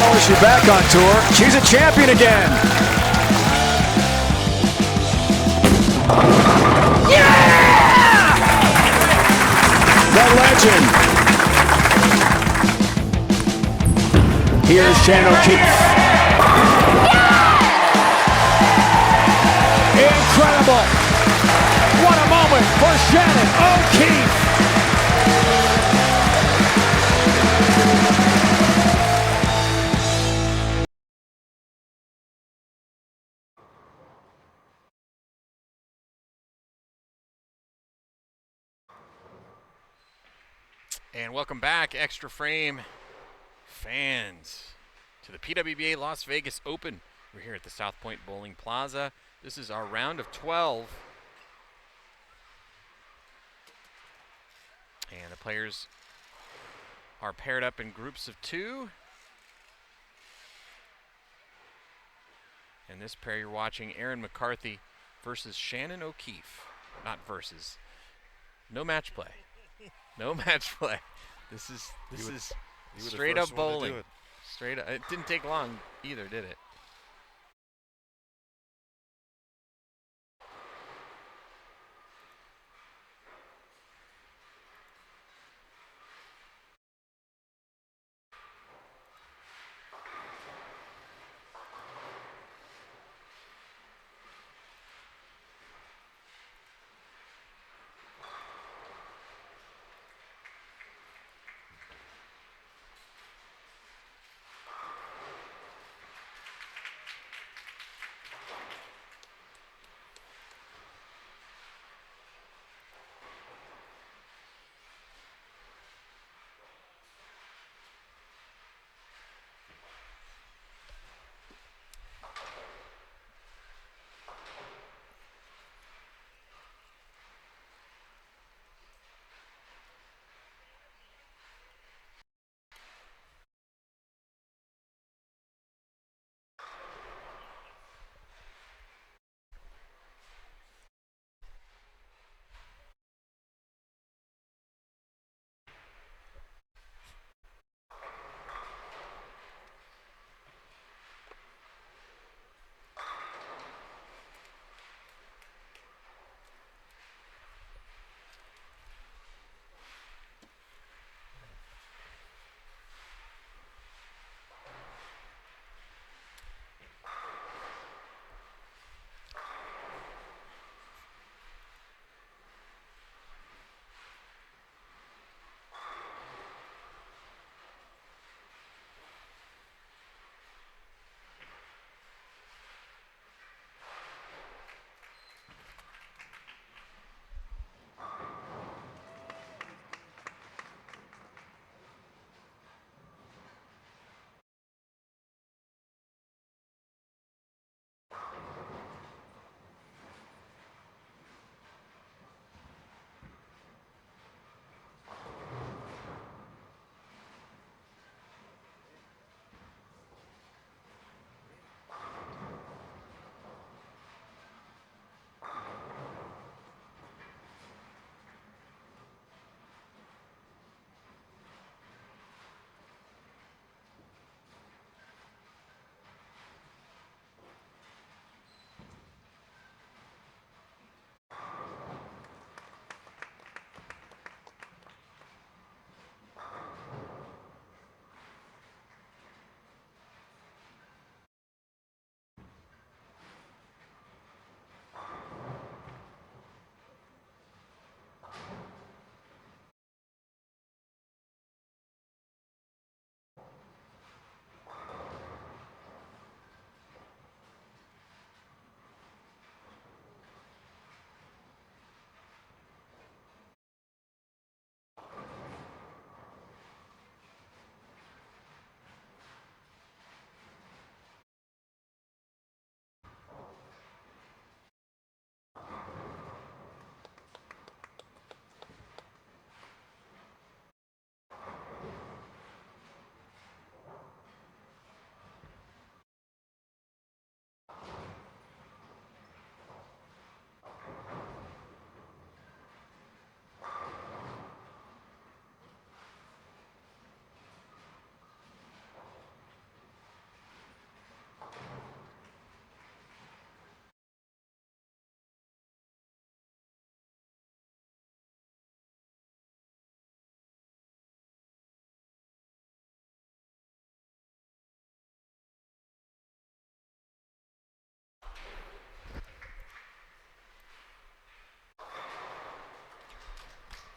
Not only is she back on tour, she's a champion again. Yeah! The legend. Here's Shannon O'Keefe. Yeah! Incredible. What a moment for Shannon O'Keefe. And welcome back, Extra Frame fans, to the PWBA Las Vegas Open. We're here at the South Point Bowling Plaza. This is our round of 12. And the players are paired up in groups of 2. And this pair you're watching, Aaron McCarthy versus Shannon O'Keefe. Not versus. No match play. No match play. This is straight up bowling. Straight up. It didn't take long either, did it?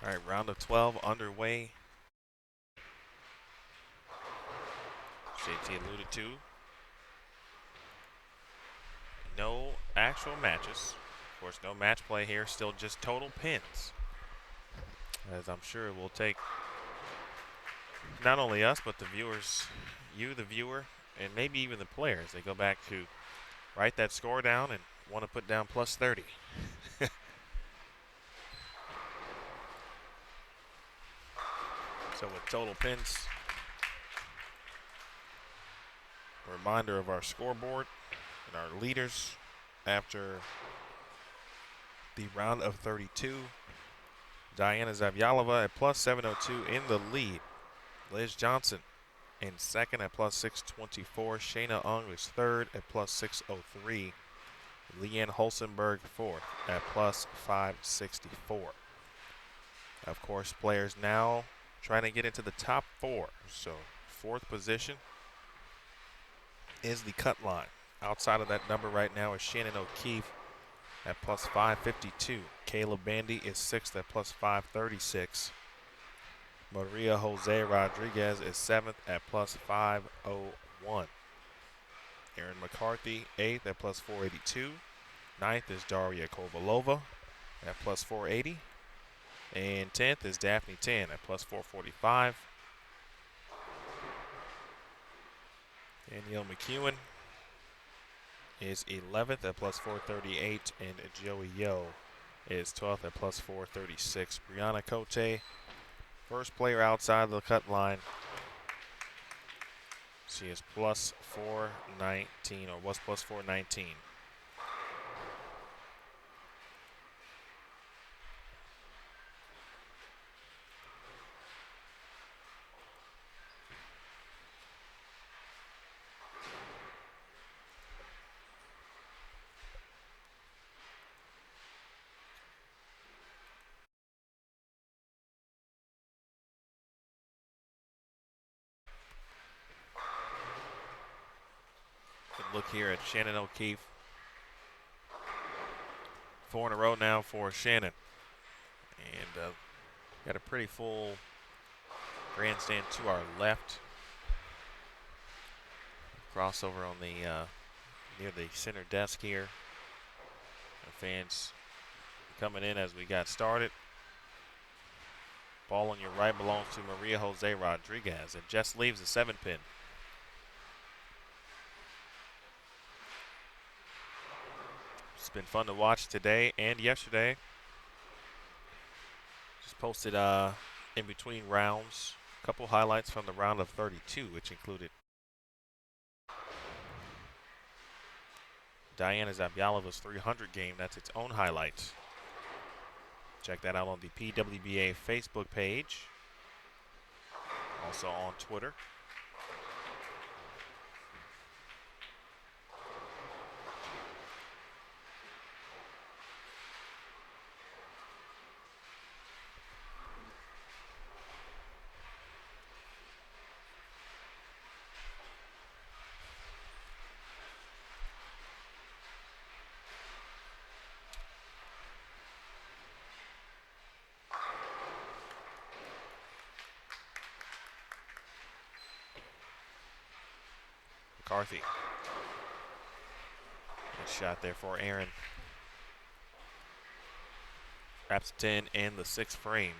All right, round of 12 underway. JT alluded to. No actual matches. Of course, no match play here. Still just total pins. As I'm sure it will take not only us, but the viewers, you, the viewer, and maybe even the players. They go back to write that score down and want to put down plus 30. So with total pins, a reminder of our scoreboard and our leaders after the round of 32. Diana Zavyalova at plus 702 in the lead. Liz Johnson in second at plus 624. Shayna Ung is third at plus 603. Leanne Holsenberg fourth at plus 564. Of course, players now trying to get into the top four. So fourth position is the cut line. Outside of that number right now is Shannon O'Keefe at plus 552. Kayla Bandy is sixth at plus 536. Maria Jose Rodriguez is seventh at plus 501. Erin McCarthy eighth at plus 482. Ninth is Daria Kovalova at plus 480. And 10th is Daphne Tan at plus 445. Danielle McEwen is 11th at plus 438. And Joey Yo is 12th at plus 436. Brianna Cote, first player outside the cut line. She is plus 419, or was plus 419. Look here at Shannon O'Keefe. 4 in a row now for Shannon. And got a pretty full grandstand to our left. Crossover on the near the center desk here. The fans coming in as we got started. Ball on your right belongs to Maria Jose Rodriguez and just leaves the 7-pin. It's been fun to watch today and yesterday. Just posted in between rounds a couple highlights from the round of 32, which included Diana Zabyalova's 300 game. That's its own highlight. Check that out on the PWBA Facebook page. Also on Twitter. McCarthy. Good shot there for Aaron. Wraps 10 and the 6th frame.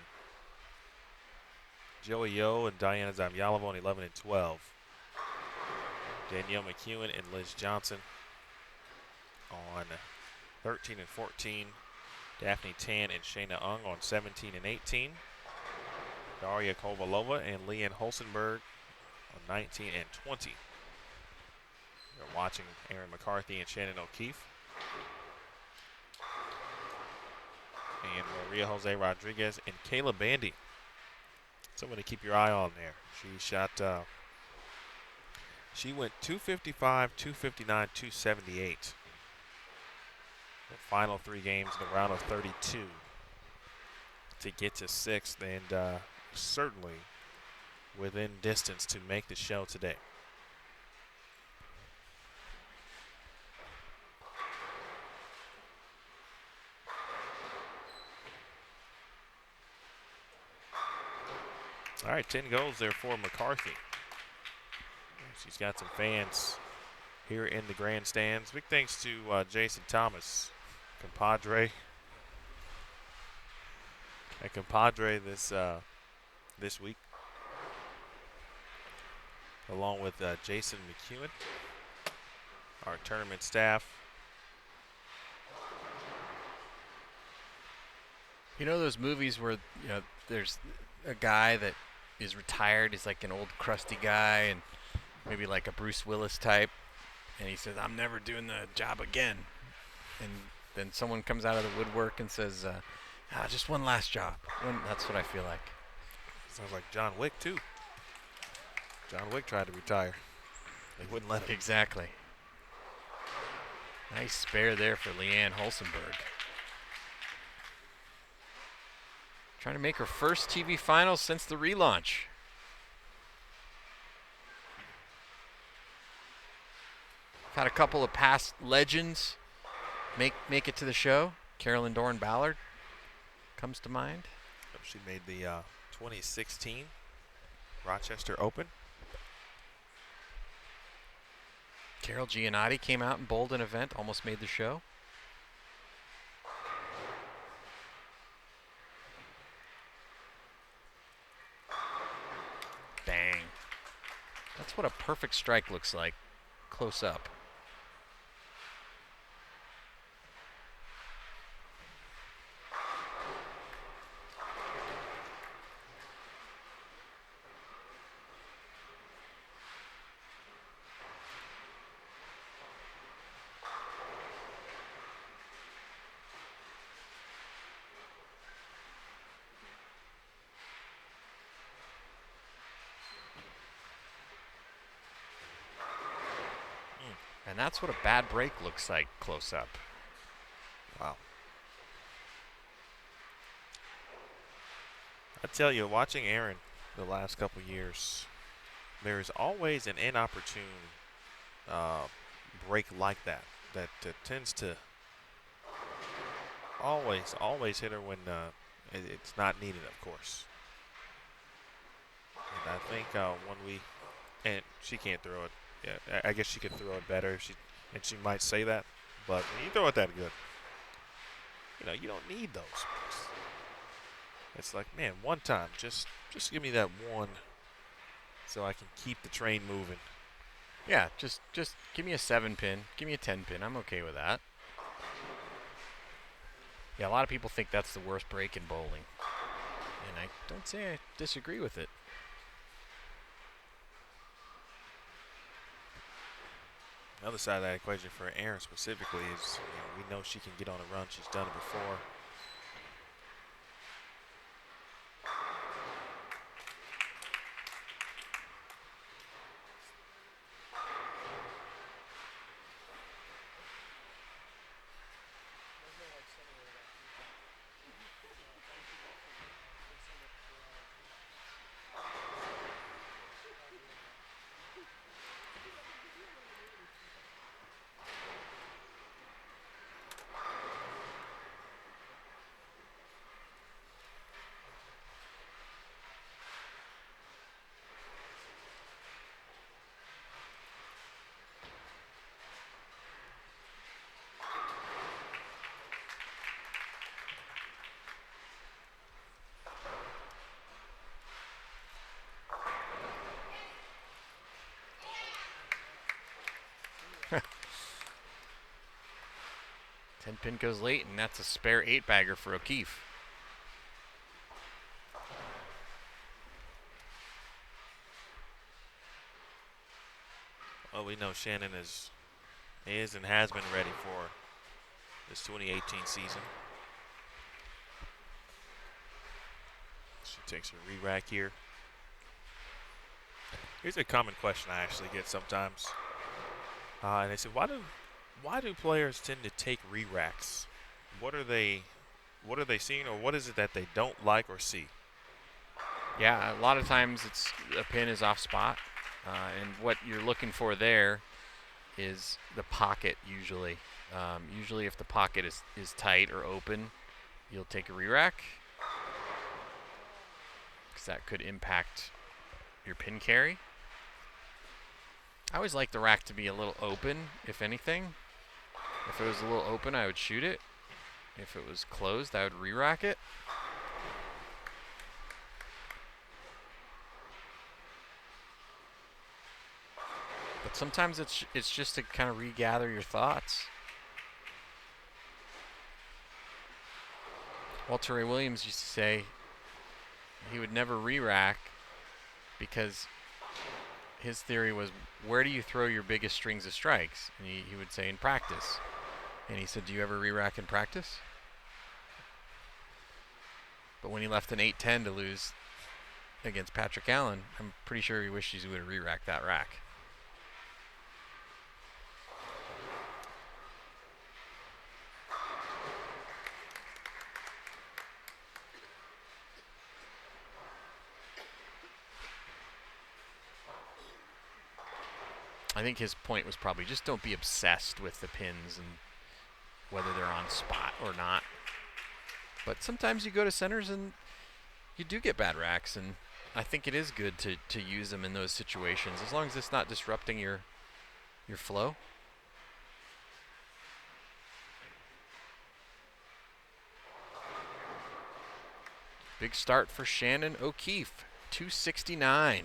Joey Yo and Diana Zavyalova on 11 and 12. Danielle McEwen and Liz Johnson on 13 and 14. Daphne Tan and Shayna Ung on 17 and 18. Daria Kovalova and Leanne Holsenberg on 19 and 20. You're watching Aaron McCarthy and Shannon O'Keefe. And Maria Jose Rodriguez and Kayla Bandy. Someone to keep your eye on there. She shot, she went 255, 259, 278. The final 3 games in the round of 32 to get to 6th, and certainly within distance to make the show today. All right, 10 goals there for McCarthy. She's got some fans here in the grandstands. Big thanks to Jason Thomas, compadre. A compadre this week, along with Jason McEwen, our tournament staff. You know those movies where there's a guy that is retired, he's like an old crusty guy and maybe like a Bruce Willis type, and he says, "I'm never doing the job again," and then someone comes out of the woodwork and says, just one last job. That's what I feel like. Sounds like John Wick too. John Wick tried to retire. They wouldn't let him. Exactly. Nice spare there for Leanne Holsenberg. Trying to make her first TV finals since the relaunch. Had a couple of past legends make it to the show. Carolyn, Doran, Ballard comes to mind. She made the 2016 Rochester Open. Carol Giannotti came out and bowled an event, almost made the show. Bang. That's what a perfect strike looks like, close up. And that's what a bad break looks like close up. Wow. I tell you, watching Erin the last couple years, there is always an inopportune break like that tends to always hit her when it's not needed, of course. And I think and she can't throw it. Yeah, I guess she could throw it better. She might say that, but when you throw it that good, you don't need those. It's like, man, one time, just give me that one, so I can keep the train moving. Yeah, just give me a 7-pin, give me a 10-pin. I'm okay with that. Yeah, a lot of people think that's the worst break in bowling, and I don't say I disagree with it. The other side of that equation for Erin specifically is, we know she can get on a run. She's done it before. Ten-pin goes late, and that's a spare 8-bagger for O'Keefe. Well, we know Shannon is and has been ready for this 2018 season. She takes her re-rack here. Here's a common question I actually get sometimes. And they say, why do players tend to take re-racks? What are they seeing, or what is it that they don't like or see? Yeah, a lot of times it's a pin is off spot, and what you're looking for there is the pocket usually. Usually if the pocket is tight or open, you'll take a re-rack. that could impact your pin carry. I always like the rack to be a little open, if anything. If it was a little open, I would shoot it. If it was closed, I would re-rack it. But sometimes it's just to kind of regather your thoughts. Walter Ray Williams used to say he would never re-rack because his theory was, where do you throw your biggest strings of strikes? And he would say, in practice. And he said, do you ever re-rack in practice? But when he left an 8-10 to lose against Patrick Allen, I'm pretty sure he wishes he would have re-racked that rack. I think his point was probably just don't be obsessed with the pins and whether they're on spot or not. But sometimes you go to centers and you do get bad racks, and I think it is good to use them in those situations as long as it's not disrupting your flow. Big start for Shannon O'Keefe, 269.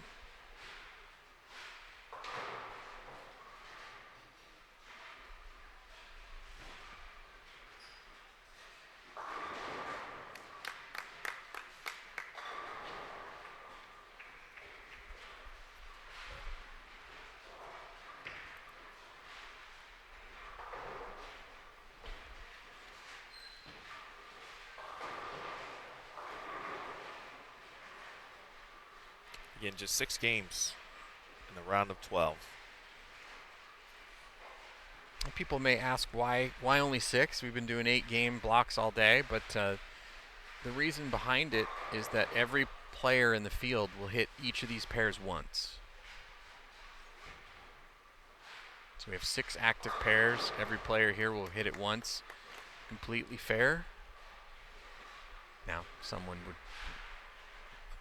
Again, just 6 games in the round of 12. People may ask why only 6? We've been doing 8-game blocks all day, but the reason behind it is that every player in the field will hit each of these pairs once. So we have 6 active pairs. Every player here will hit it once. Completely fair. Now, a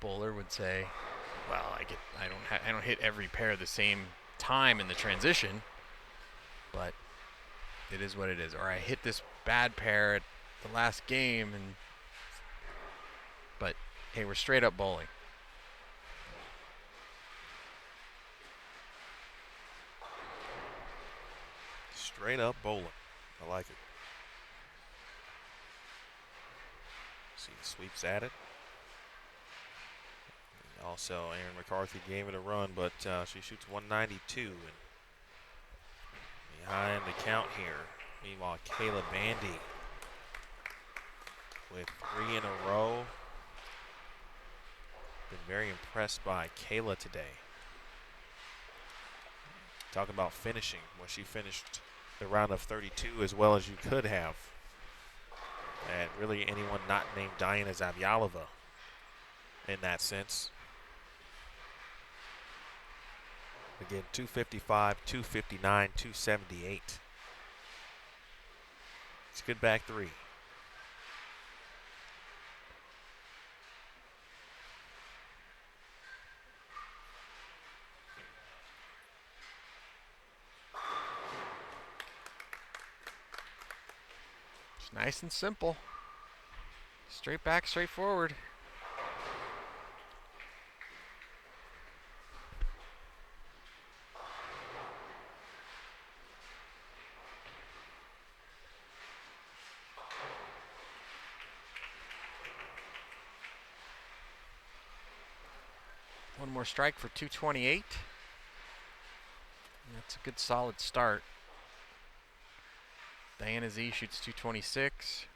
bowler would say, well, I don't hit every pair the same time in the transition, but it is what it is. Or I hit this bad pair at the last game, but hey, we're straight up bowling. Straight up bowling. I like it. See the sweeps added. Also, Aaron McCarthy gave it a run, but she shoots 192 and behind the count here. Meanwhile, Kayla Bandy with 3 in a row. Been very impressed by Kayla today. Talk about finishing, where she finished the round of 32 as well as you could have. And really anyone not named Diana Zavyalova in that sense. Again, 255, 259, 278. It's a good back 3. It's nice and simple. Straight back, straight forward. One more strike for 228. That's a good solid start. Diana Z shoots 226.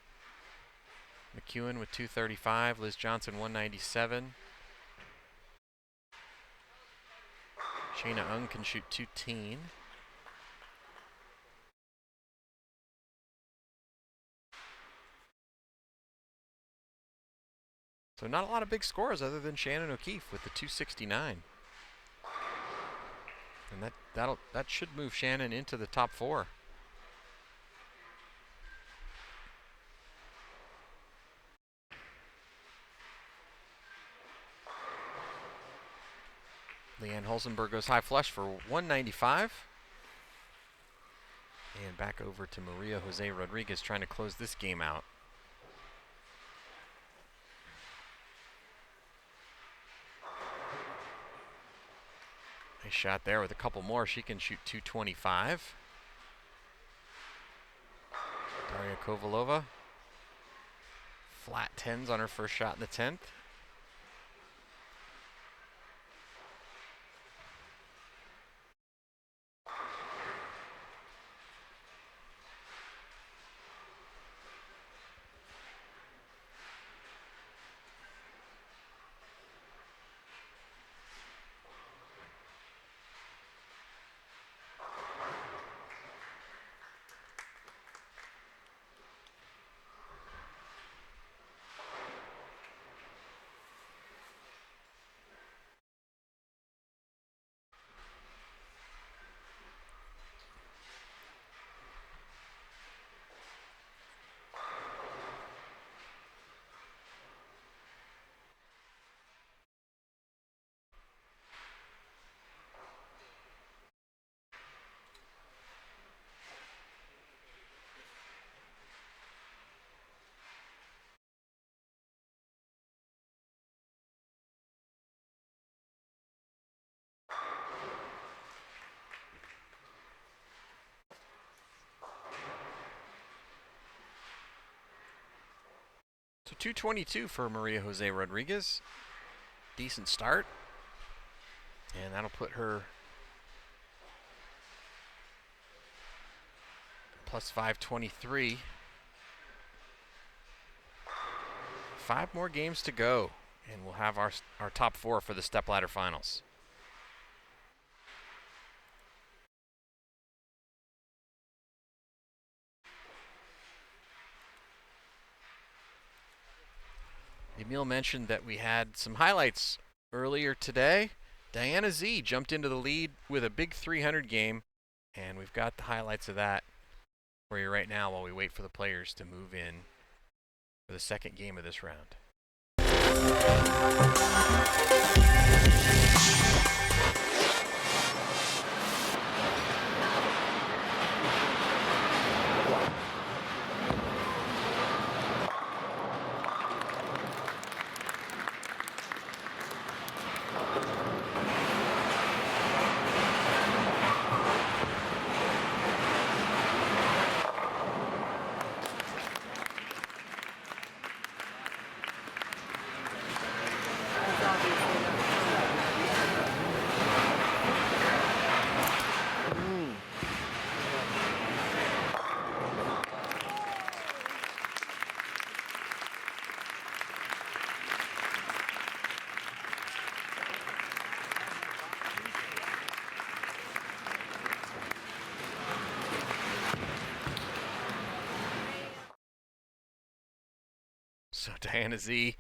McEwen with 235. Liz Johnson 197. Shayna Ung can shoot 210. So not a lot of big scores other than Shannon O'Keefe with the 269. And that should move Shannon into the top 4. Leanne Holzenberg goes high flush for 195. And back over to Maria Jose Rodriguez trying to close this game out. Nice shot there with a couple more. She can shoot 225. Daria Kovalova. Flat 10s on her first shot in the 10th. So 222 for Maria Jose Rodriguez. Decent start. And that'll put her plus 523. 5 more games to go, and we'll have our top 4 for the Stepladder Finals. Emil mentioned that we had some highlights earlier today. Diana Z jumped into the lead with a big 300 game, and we've got the highlights of that for you right now while we wait for the players to move in for the second game of this round. So Diana Z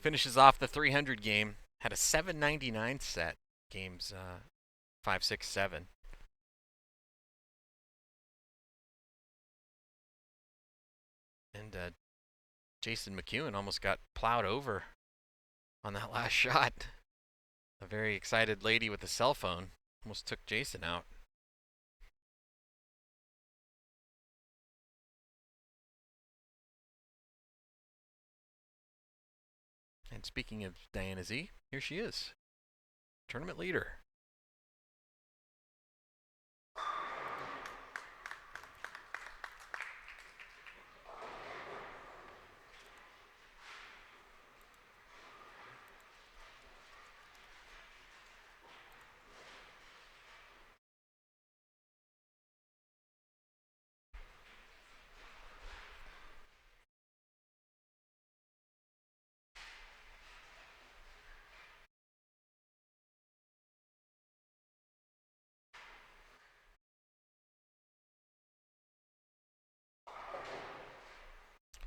finishes off the 300 game. Had a 799 set. Games 5, 6, 7. And Jason McEwen almost got plowed over on that last shot. A very excited lady with a cell phone almost took Jason out. And speaking of Diana Z, here she is, tournament leader.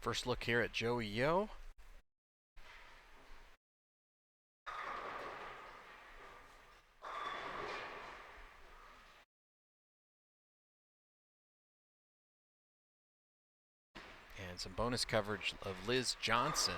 First look here at Joey Yo. And some bonus coverage of Liz Johnson.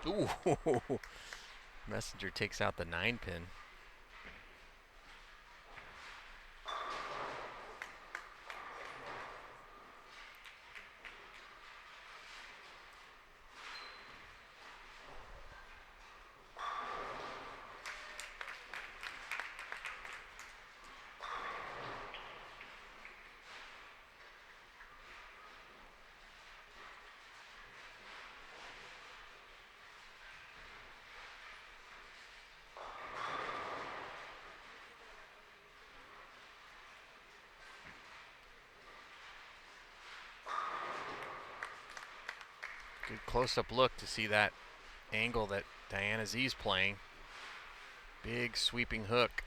Ooh, Messenger takes out the 9-pin. Good close-up look to see that angle that Diana Z's playing. Big sweeping hook.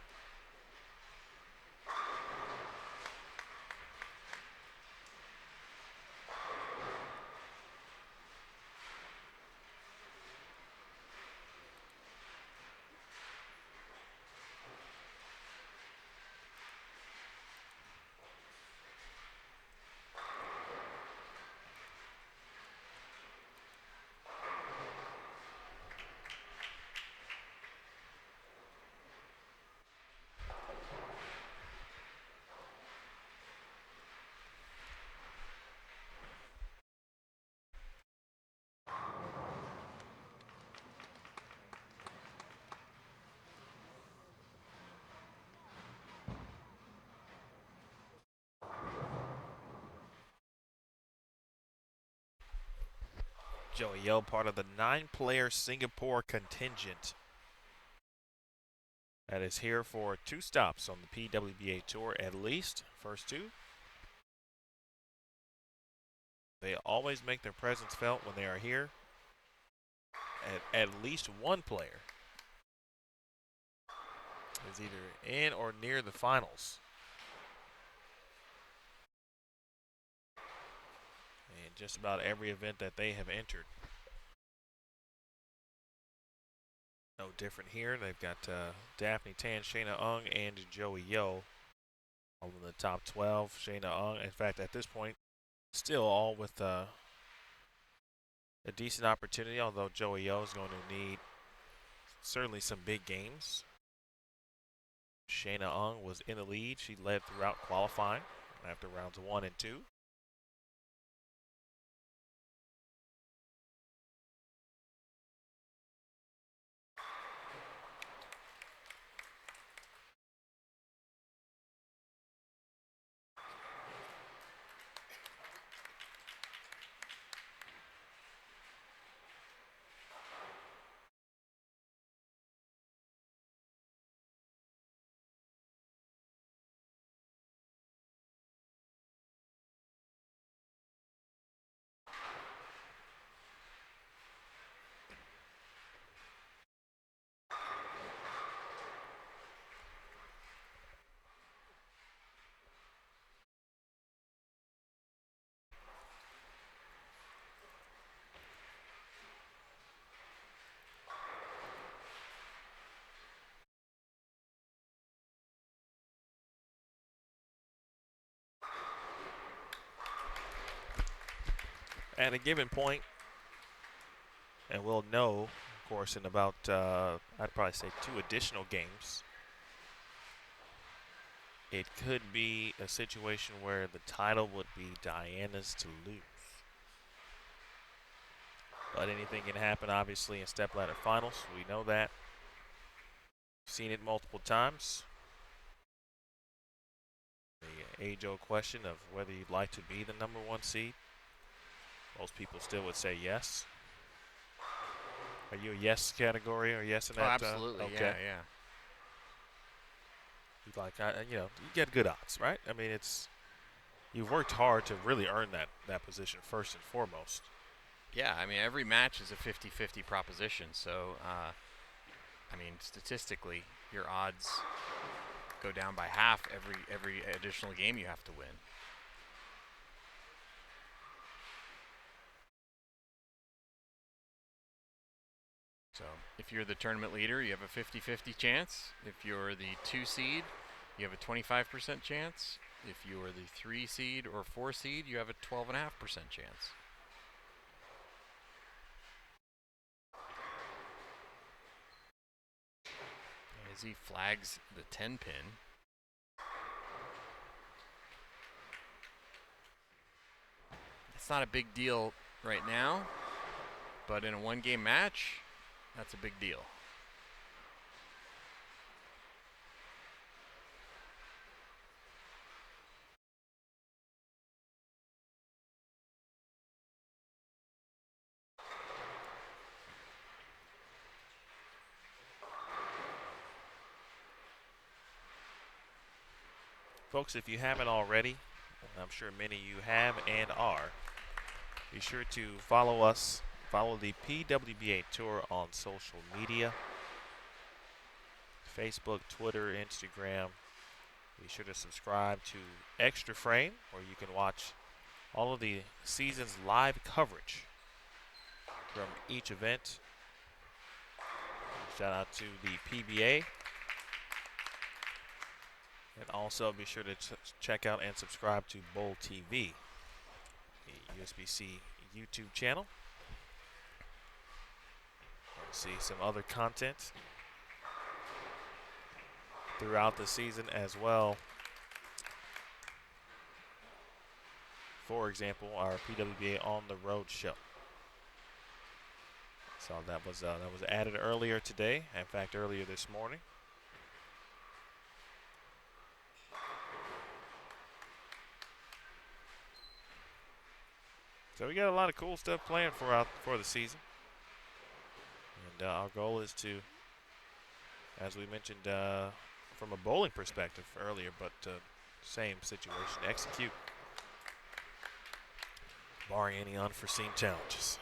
Joey Yo, part of the 9-player Singapore contingent that is here for 2 stops on the PWBA Tour at least. First 2. They always make their presence felt when they are here. At least one player is either in or near the finals. In just about every event that they have entered. No different here. They've got Daphne Tan, Shayna Ung, and Joey Yo all in the top 12. Shayna Ung, in fact, at this point, still all with a decent opportunity, although Joey Yo is going to need certainly some big games. Shayna Ung was in the lead. She led throughout qualifying after rounds 1 and 2. At a given point, and we'll know, of course, in about, I'd probably say 2 additional games, it could be a situation where the title would be Diana's to lose. But anything can happen, obviously, in Stepladder Finals. We know that. Seen it multiple times. The age-old question of whether you'd like to be the #1 seed. Most people still would say yes. Are you a yes category or yes in that? Oh, absolutely. Okay. Yeah. You like, you get good odds, right? I mean, you've worked hard to really earn that position first and foremost. Yeah, I mean, every match is a 50-50 proposition. So, I mean, statistically, your odds go down by half every additional game you have to win. So if you're the tournament leader, you have a 50-50 chance. If you're the 2 seed, you have a 25% chance. If you're the 3 seed or 4 seed, you have a 12.5% chance. as he flags the 10 pin. It's not a big deal right now, but in a one-game match, that's a big deal. Folks, if you haven't already, I'm sure many of you have and are, be sure to follow us, follow the PWBA Tour on social media, Facebook, Twitter, Instagram. Be sure to subscribe to Extra Frame, where you can watch all of the season's live coverage from each event. Shout out to the PBA. And also be sure to check out and subscribe to Bowl TV, the USBC YouTube channel. See some other content throughout the season as well. For example, our PWBA On the Road show. So that was added earlier today. In fact, earlier this morning. So we got a lot of cool stuff planned for the season. And our goal is to, as we mentioned from a bowling perspective earlier, but same situation, execute, barring any unforeseen challenges.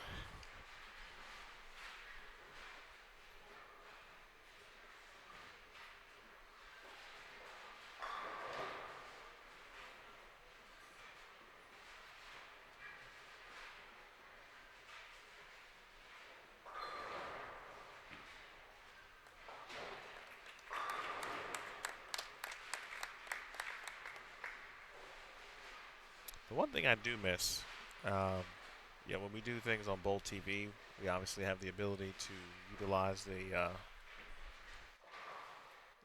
The one thing I do miss, when we do things on Bowl TV, we obviously have the ability to utilize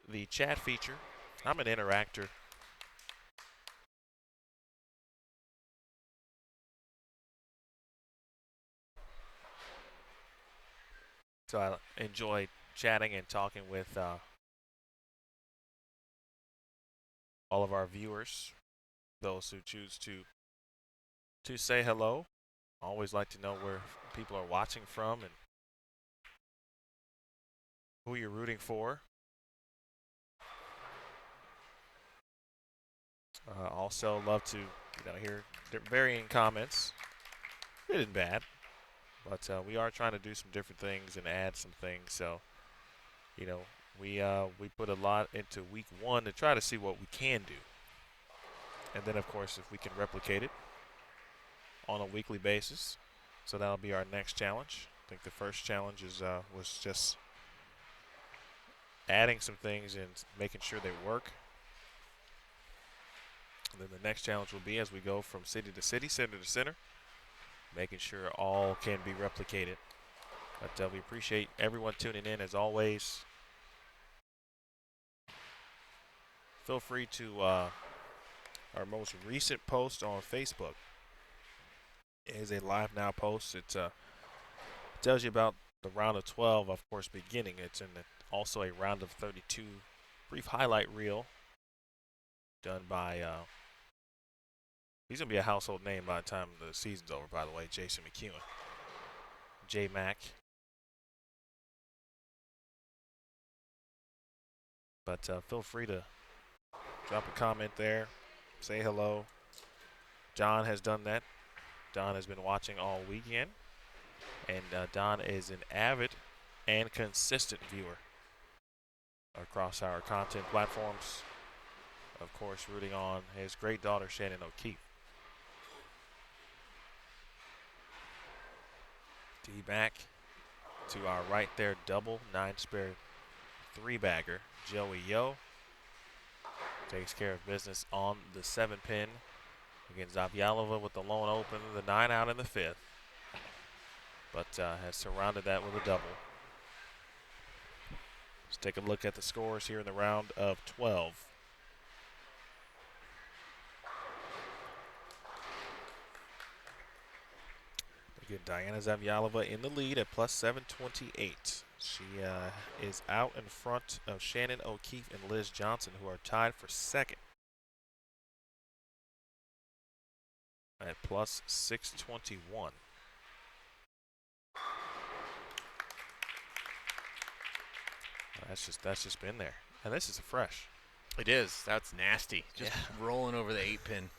the chat feature. I'm an interactor. So I enjoy chatting and talking with all of our viewers, those who choose to say hello. I always like to know where people are watching from and who you're rooting for. Also love to hear varying comments, good and bad, but we are trying to do some different things and add some things. So we put a lot into week one to try to see what we can do, and then of course if we can replicate it on a weekly basis. So that'll be our next challenge. I think the first challenge was just adding some things and making sure they work. And then the next challenge will be, as we go from city to city, center to center, making sure all can be replicated. But we appreciate everyone tuning in as always. Feel free to our most recent post on Facebook is a live now post. It tells you about the round of 12, of course, beginning. It's also a round of 32 brief highlight reel done by he's going to be a household name by the time the season's over, by the way, Jason McEwen. J Mac. But feel free to drop a comment there, say hello. John has done that. Don has been watching all weekend, and Don is an avid and consistent viewer across our content platforms. Of course, rooting on his great daughter, Shannon O'Keefe. D back to our right there, double 9-spare 3-bagger. Joey Yo takes care of business on the 7-pin. Again, Zavyalova with the lone open, the 9 out in the 5th. But has surrounded that with a double. Let's take a look at the scores here in the round of 12. Again, Diana Zavyalova in the lead at plus 728. She is out in front of Shannon O'Keefe and Liz Johnson, who are tied for second at plus 621. That's just been there, and this is a fresh. It is. That's nasty. Just rolling over the 8-pin.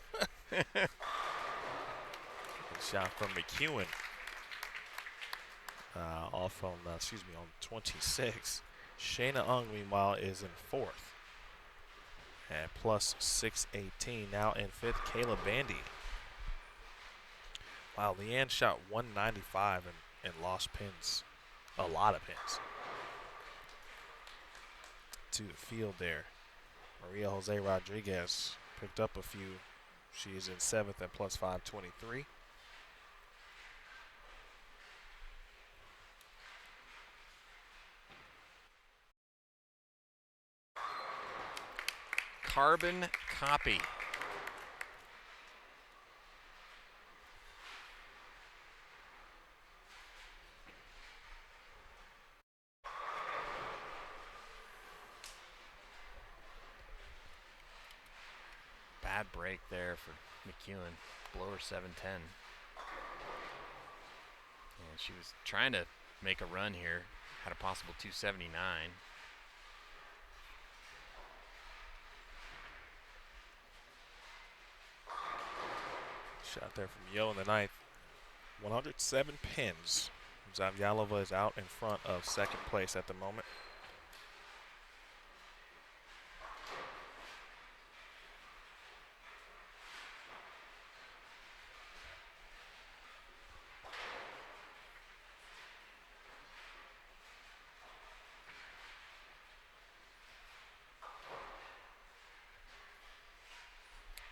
Shot from McEwen. Off on, on 26. Shayna Ung, meanwhile, is in fourth at plus 618. Now in fifth, Kayla Bandy. Wow, Leanne shot 195 and lost pins. A lot of pins. To the field there. Maria Jose Rodriguez picked up a few. She is in seventh at plus 523. Carbon copy. Bad break there for McEwen. Blower 710. And she was trying to make a run here. Had a possible 279. Shot there from Yo in the ninth. 107 pins. Zavyalova is out in front of second place at the moment.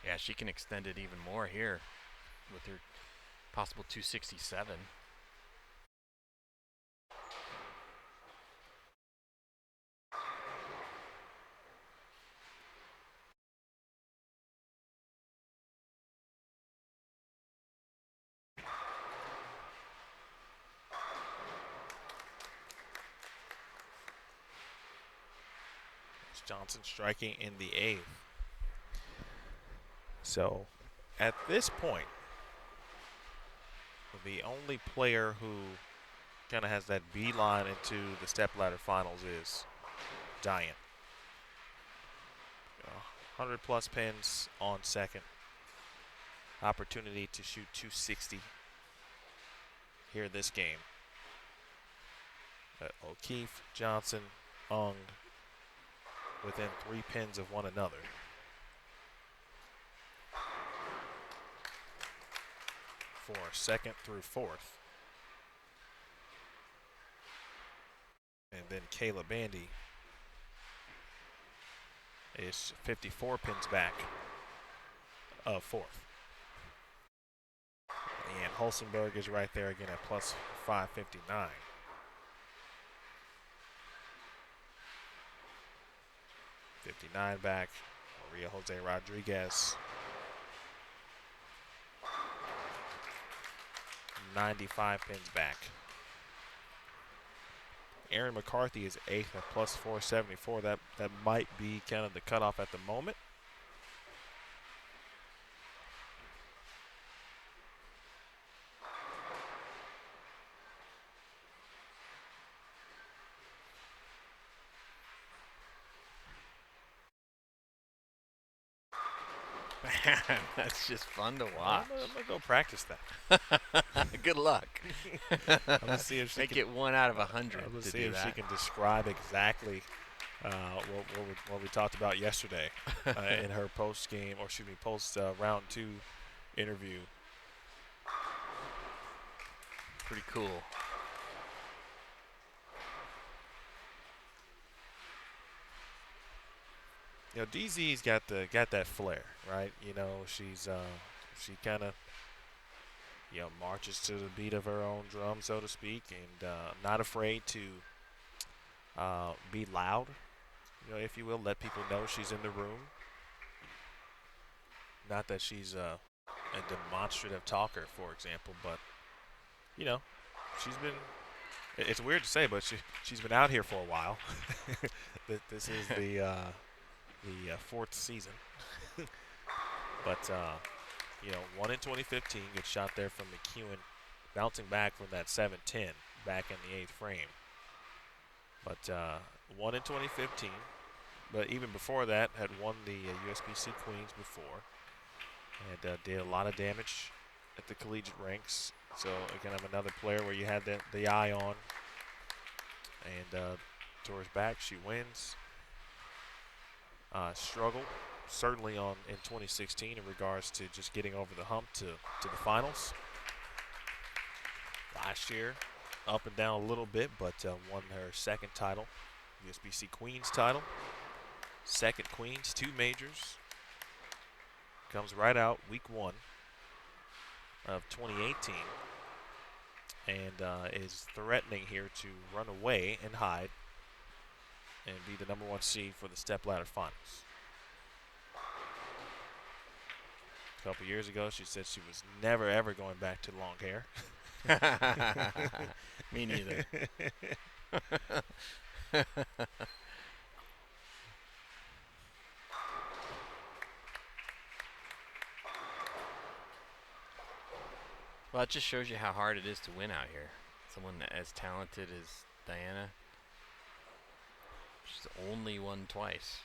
Yeah, she can extend it even more here with her possible 267. Johnson striking in the eighth. So at this point, the only player who kind of has that beeline into the Stepladder Finals is Diane. 100 plus pins on second. Opportunity to shoot 260 here this game. O'Keefe, Johnson, Ung within 3 pins of one another. For second through fourth. And then Kayla Bandy is 54 pins back of fourth. And Holsenberg is right there again at plus 559. $59 back. Maria Jose Rodriguez. 95 pins back. Erin McCarthy is eighth at plus 474. That might be kind of the cutoff at the moment. Man, that's just fun to watch. I'm gonna go practice that. Good luck. I'm gonna see if she Make can, it 1 out of 100 I'm gonna to see do if that. she can describe exactly what we talked about yesterday in her post round 2 interview. Pretty cool. You know, DZ's got that flair, right? You know, she kind of marches to the beat of her own drum, so to speak, and not afraid to be loud, if you will. Let people know she's in the room. Not that she's a demonstrative talker, for example, but, she's been, it's weird to say, but she's been out here for a while. This is the fourth season. But, one in 2015, good shot there from McEwen, bouncing back from that 7-10 back in the 8th frame. But one in 2015, but even before that, had won the USBC Queens before, and did a lot of damage at the collegiate ranks. So, again, I'm another player where you had the eye on. And towards back, she wins. Struggled certainly in 2016 in regards to just getting over the hump to the finals. Last year, up and down a little bit, but won her second title, USBC Queens title. Second Queens, 2 majors. Comes right out week 1 of 2018 and is threatening here to run away and hide and be the #1 seed for the Stepladder Finals. A couple years ago, she said she was never, ever going back to long hair. Me neither. Well, it just shows you how hard it is to win out here. Someone as talented as Diana. She's only won twice.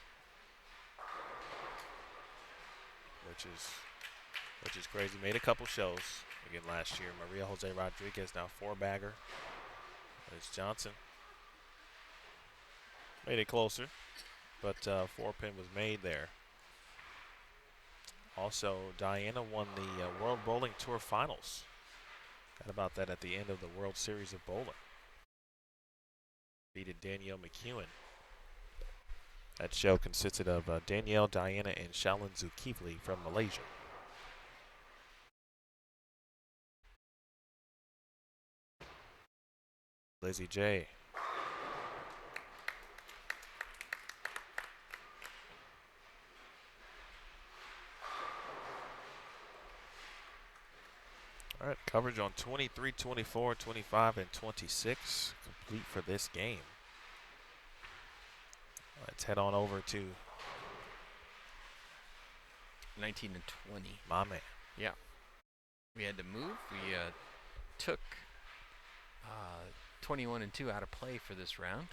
Which is crazy. Made a couple shows again last year. Maria Jose Rodriguez now 4-bagger. Liz Johnson made it closer, but 4-pin was made there. Also, Diana won the World Bowling Tour Finals. Got about that at the end of the World Series of Bowling. Beated Danielle McEwen. That show consisted of Danielle, Diana, and Shalin Zulkifli from Malaysia. Lizzie J. All right, coverage on 23, 24, 25, and 26 complete for this game. Let's head on over to 19 and 20. My man. Yeah. We had to move. We took 21 and 2 out of play for this round.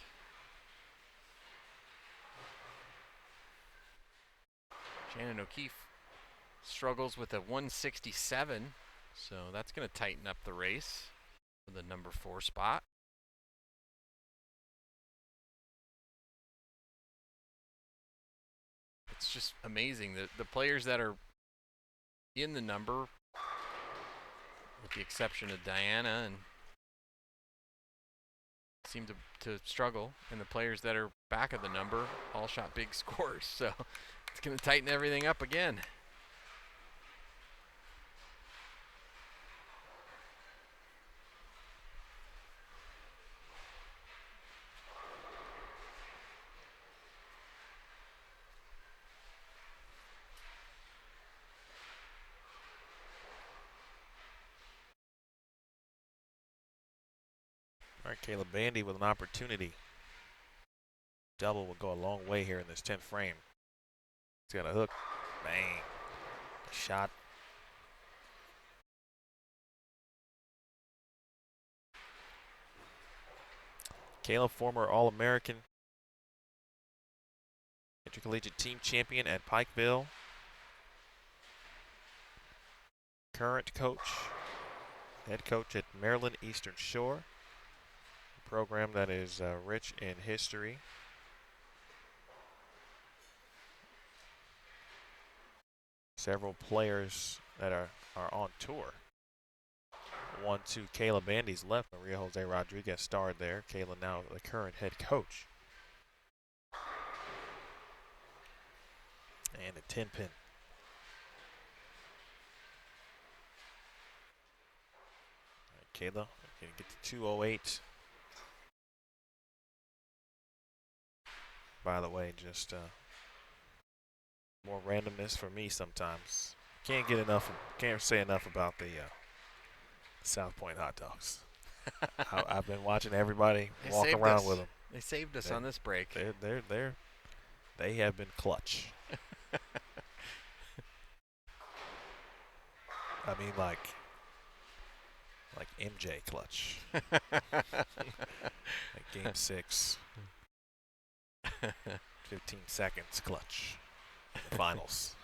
Shannon O'Keefe struggles with a 167, so that's going to tighten up the race for the #4 spot. It's just amazing that the players that are in the number, with the exception of Diana, and seem to struggle, and the players that are back of the number all shot big scores, so it's going to tighten everything up again. All right, Caleb Bandy with an opportunity. Double will go a long way here in this 10th frame. He's got a hook. Bang. Shot. Caleb, former All-American, intercollegiate team champion at Pikeville. Current coach, head coach at Maryland Eastern Shore. A program that is rich in history. Several players that are on tour. 1 to Kayla Bandy's left. Maria Jose Rodriguez starred there. Kayla now the current head coach. And a 10-pin. Kayla can get to 208. by the way. Just more randomness for me sometimes. Can't say enough about the South Point hot dogs. I've been watching everybody walk around with them. They saved us on this break. They have been clutch. I mean, like MJ clutch. Like game 6. 15 seconds clutch in the finals.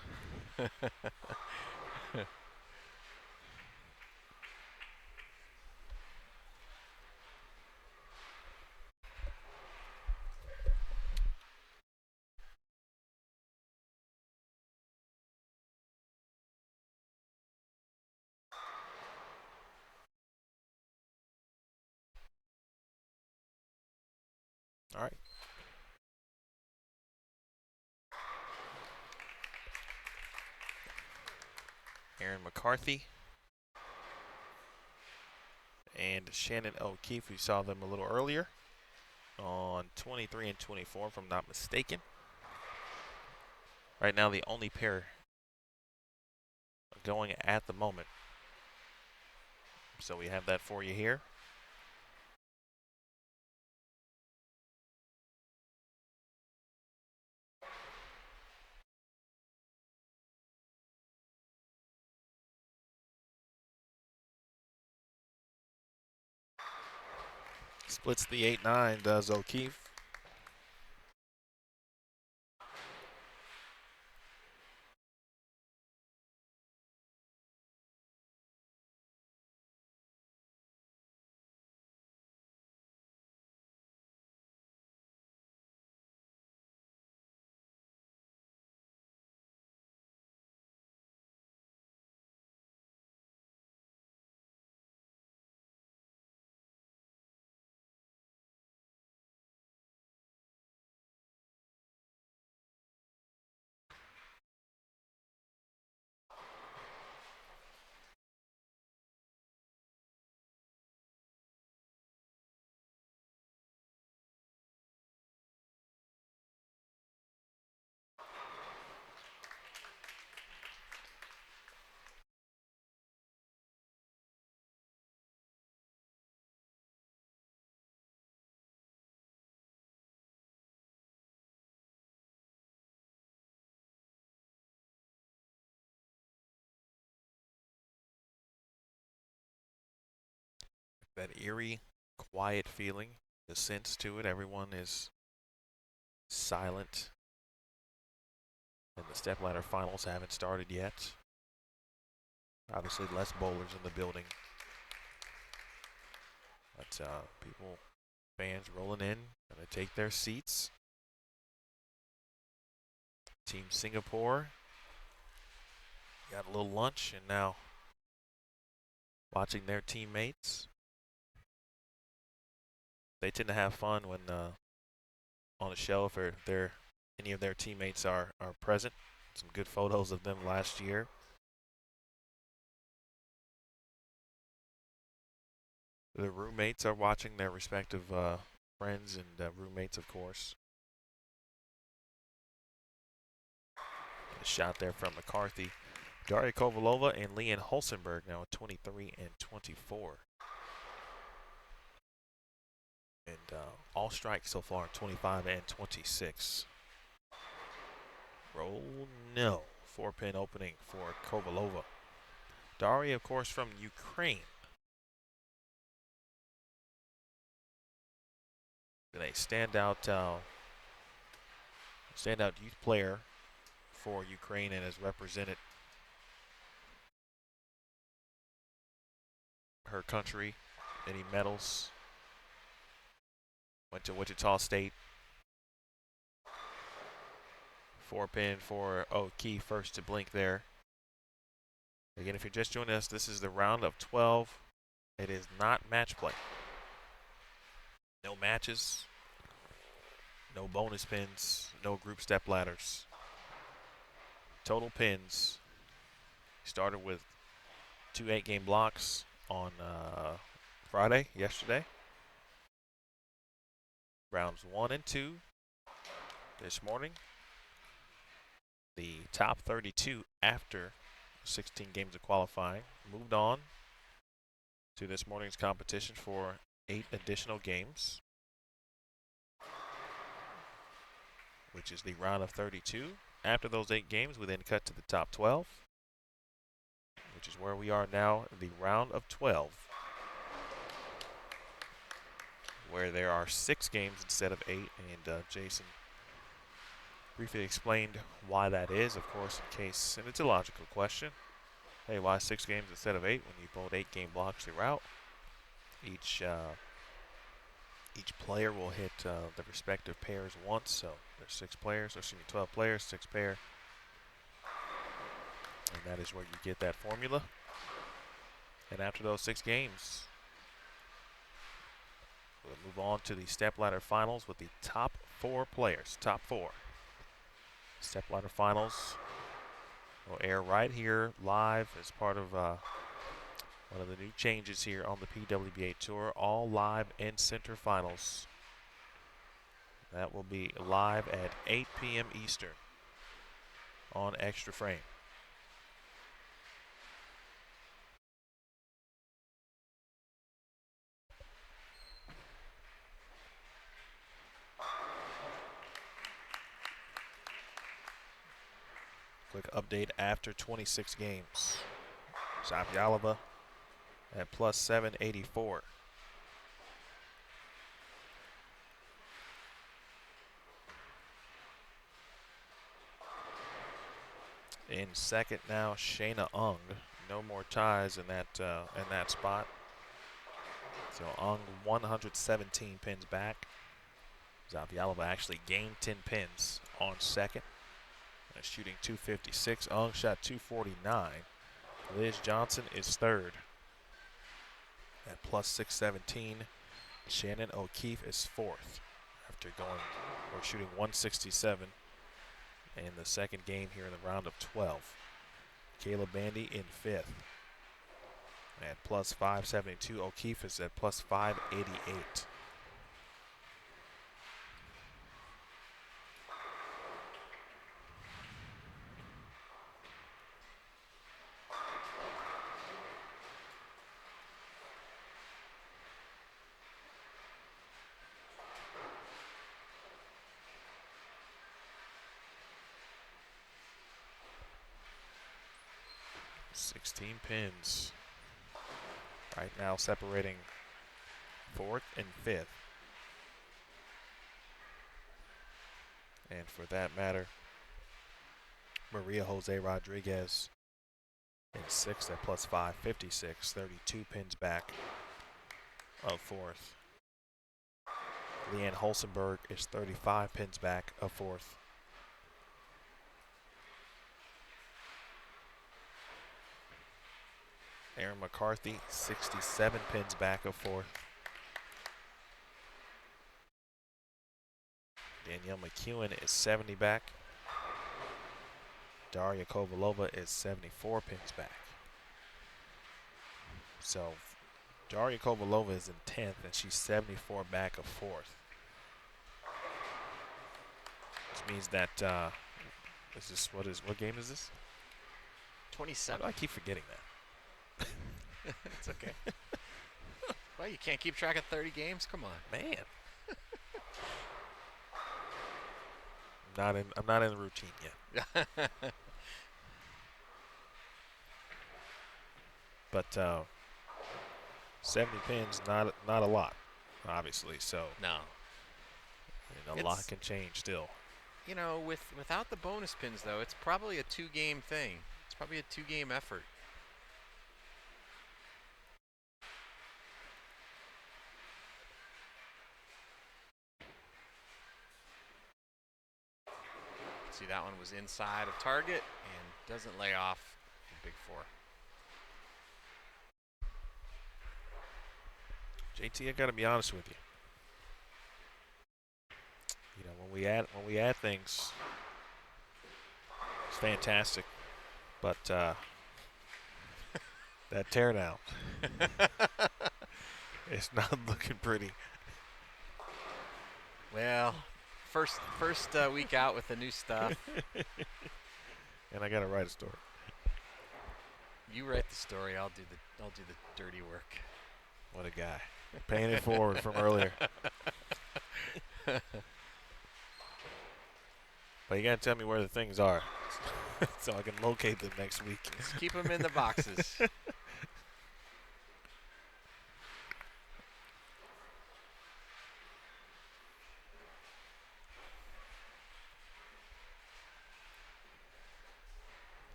All right. Aaron McCarthy and Shannon O'Keefe. We saw them a little earlier on 23 and 24, if I'm not mistaken. Right now, the only pair going at the moment. So we have that for you here. Splits the 8-9, does O'Keefe. That eerie, quiet feeling, the sense to it. Everyone is silent. And the Stepladder Finals haven't started yet. Obviously, less bowlers in the building. But fans rolling in, going to take their seats. Team Singapore got a little lunch and now watching their teammates. They tend to have fun when on a show if any of their teammates are present. Some good photos of them last year. The roommates are watching their respective friends and roommates, of course. A shot there from McCarthy. Daria Kovalova and Leanne Holsenberg now at 23 and 24. And all strikes so far, 25 and 26. Roll, no. 4-pin opening for Kovalova. Daria, of course, from Ukraine. Been a standout youth player for Ukraine and has represented her country. Many medals. Went to Wichita State. 4-pin for O'Keefe, first to blink there. Again, if you're just joining us, this is the round of 12. It is not match play. No matches, no bonus pins, no group step ladders. Total pins. Started with 2 8-game blocks on Friday, yesterday. Rounds 1 and 2 this morning. The top 32 after 16 games of qualifying moved on to this morning's competition for 8 additional games, which is the round of 32. After those 8 games, we then cut to the top 12, which is where we are now, the round of 12, where there are 6 games instead of 8, and Jason briefly explained why that is, of course, in case, and it's a logical question. Hey, why 6 games instead of 8 when you build 8-game blocks throughout? Each player will hit the respective pairs once, so there's 6 players, or excuse me, 12 players, 6 pair. And that is where you get that formula. And after those 6 games, we'll move on to the Stepladder Finals with the top 4 players, top 4. Stepladder Finals will air right here live as part of one of the new changes here on the PWBA Tour. All live and center finals. That will be live at 8 p.m. Eastern on Extra Frame. Quick update after 26 games. Zavyalova at plus 784. In second now, Shayna Ung. No more ties in that spot. So Ung 117 pins back. Zavyalova actually gained 10 pins on second. Shooting 256. Ung shot 249. Liz Johnson is third at plus 617. Shannon O'Keefe is fourth after shooting 167 in the second game here in the round of 12. Kayla Bandy in fifth at plus 572. O'Keefe is at plus 588. Pins right now separating fourth and fifth, and for that matter, Maria Jose Rodriguez in sixth at plus 556, 32 pins back of fourth. Leanne Holsenberg is 35 pins back of fourth. Aaron McCarthy, 67 pins back of fourth. Danielle McEwen is 70 back. Daria Kovalova is 74 pins back. So Daria Kovalova is in 10th, and she's 74 back of fourth. Which means that what game is this? 27. Why do I keep forgetting that? It's okay. Well, you can't keep track of 30 games? Come on. Man. I'm not in the routine yet. But 70 pins, not a lot, obviously. So no. A lot can change still. You know, without the bonus pins though, it's probably a 2-game thing. It's probably a 2-game effort. See, that one was inside of target and doesn't lay off the big four. JT, I gotta be honest with you. You know, when we add things, it's fantastic. But that teardown, it's not looking pretty. Well, first week out with the new stuff. And I gotta write a story. You write the story. I'll do the dirty work. What a guy. Paying it forward from earlier. But you gotta tell me where the things are, so I can locate them next week. Just keep them in the boxes.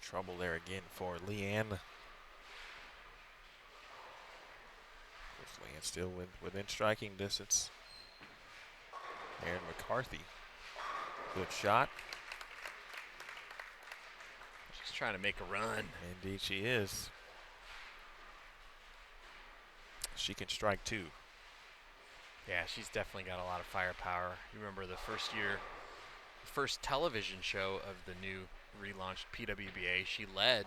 Trouble there again for Leanne. Leanne still within striking distance. Erin McCarthy. Good shot. She's trying to make a run. Indeed she is. She can strike too. Yeah, she's definitely got a lot of firepower. You remember the first television show of the new relaunched PWBA, she led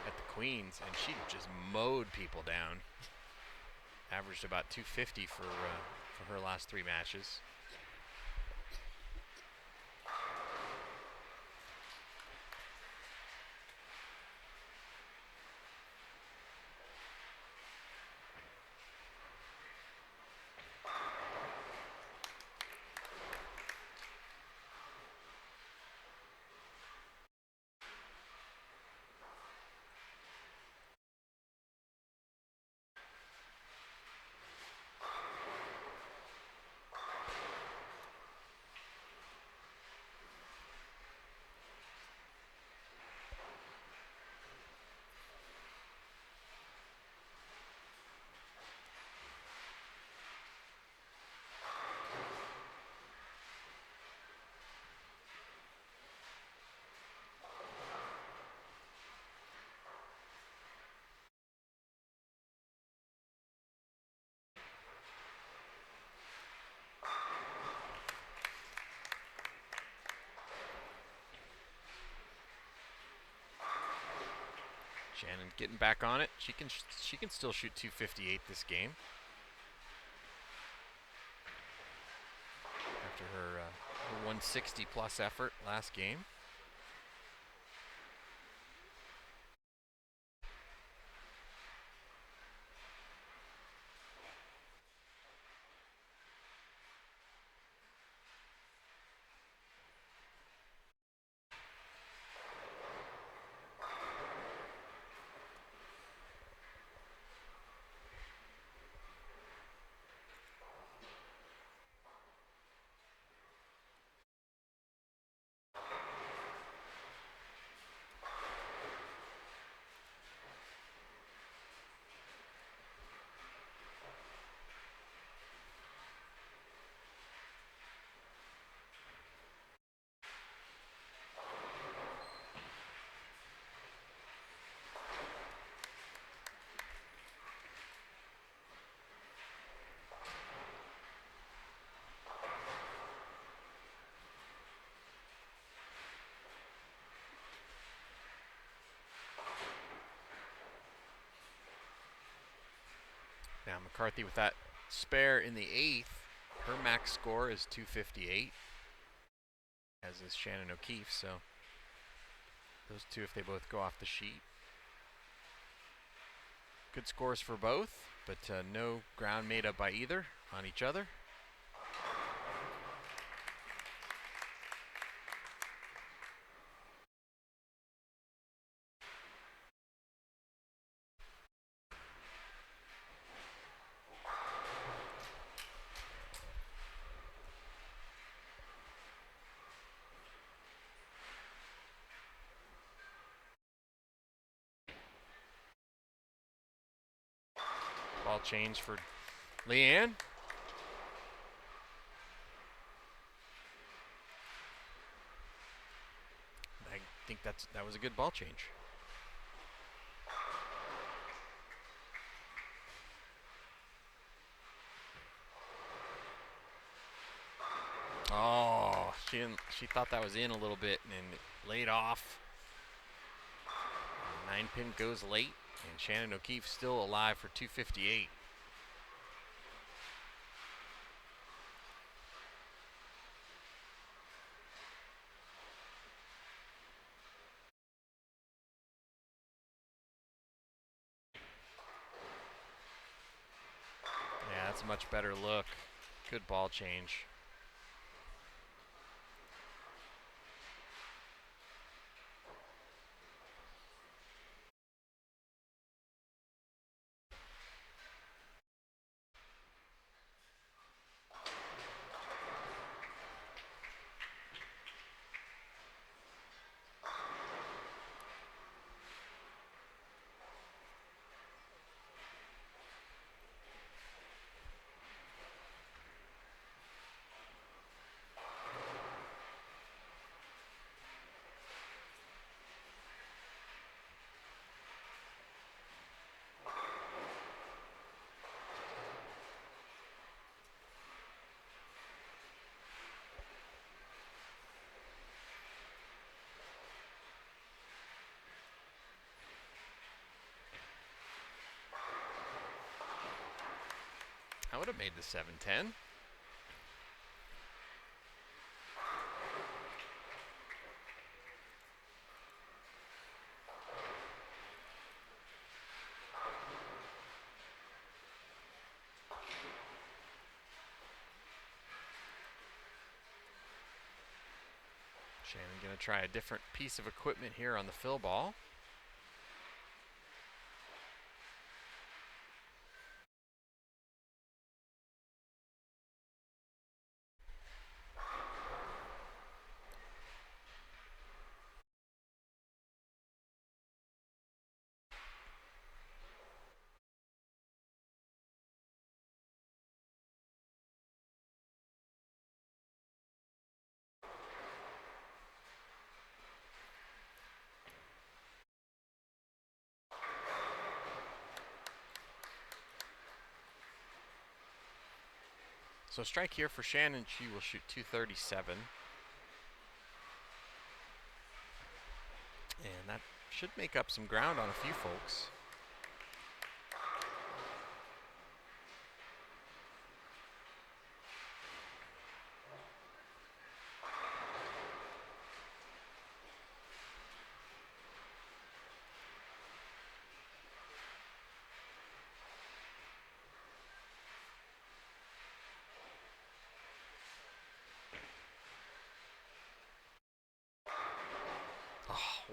at the Queens, and she just mowed people down. Averaged about 250 for her last 3 matches. Shannon getting back on it. She can still shoot 258 this game. After her 160 plus effort last game. Now McCarthy with that spare in the 8th. Her max score is 258, as is Shannon O'Keefe. So those two, if they both go off the sheet. Good scores for both, but no ground made up by either on each other. Ball change for Leanne. I think that was a good ball change. She thought that was in a little bit and it laid off. 9-pin goes late, and Shannon O'Keefe still alive for 258. Yeah, that's a much better look. Good ball change. I would have made the 7-10. Shannon going to try a different piece of equipment here on the fill ball. So strike here for Shannon, she will shoot 237. And that should make up some ground on a few folks.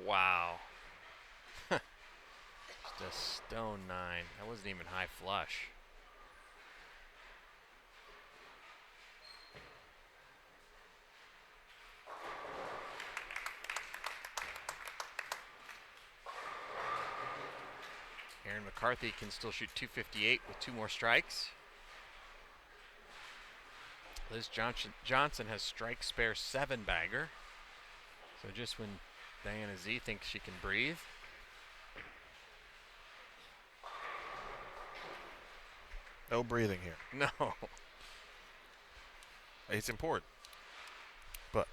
Wow. Just a stone 9. That wasn't even high flush. Mccarthy can still shoot 258 with 2 more strikes. Liz Johnson has strike spare 7-bagger. So just when Diana Z thinks she can breathe. No breathing here. No. It's important. But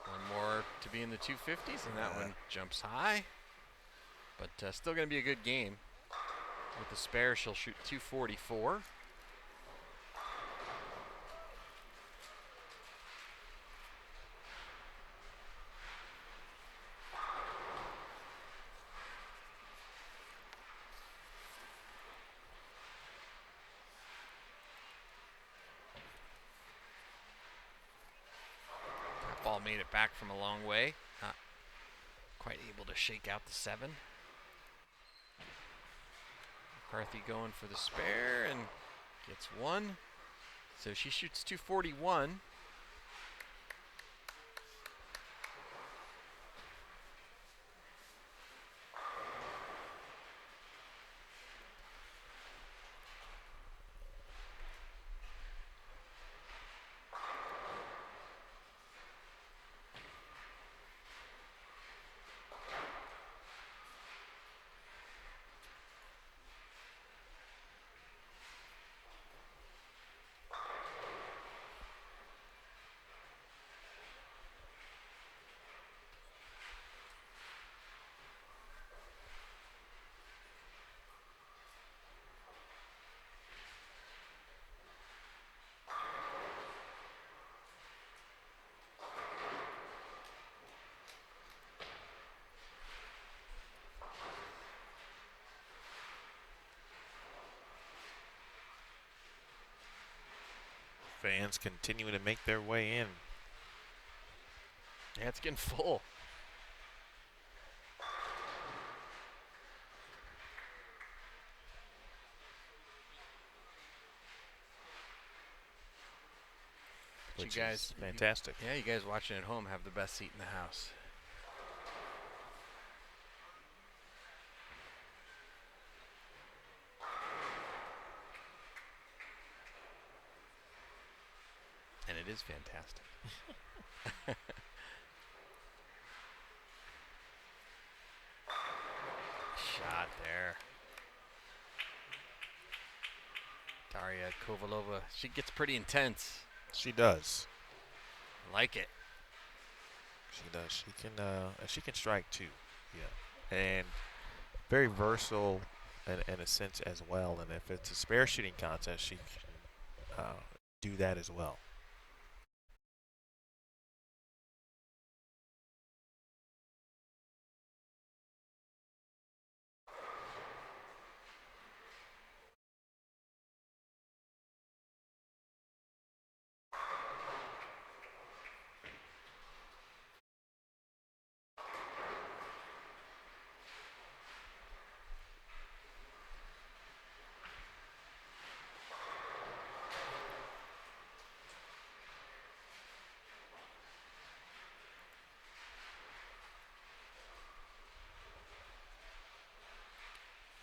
one more to be in the 250s, and that one jumps high. But still going to be a good game. With the spare, she'll shoot 244. That ball made it back from a long way. Not quite able to shake out the 7. McCarthy going for the spare and gets 1. So she shoots 241. Fans continuing to make their way in. Yeah, it's getting full. But Which you guys, is fantastic. you guys watching at home have the best seat in the house. And it is fantastic. Shot there. Daria Kovalova, she gets pretty intense. She does. Like it. She does. She can strike too. Yeah. And very versatile in a sense as well. And if it's a spare shooting contest, she can do that as well.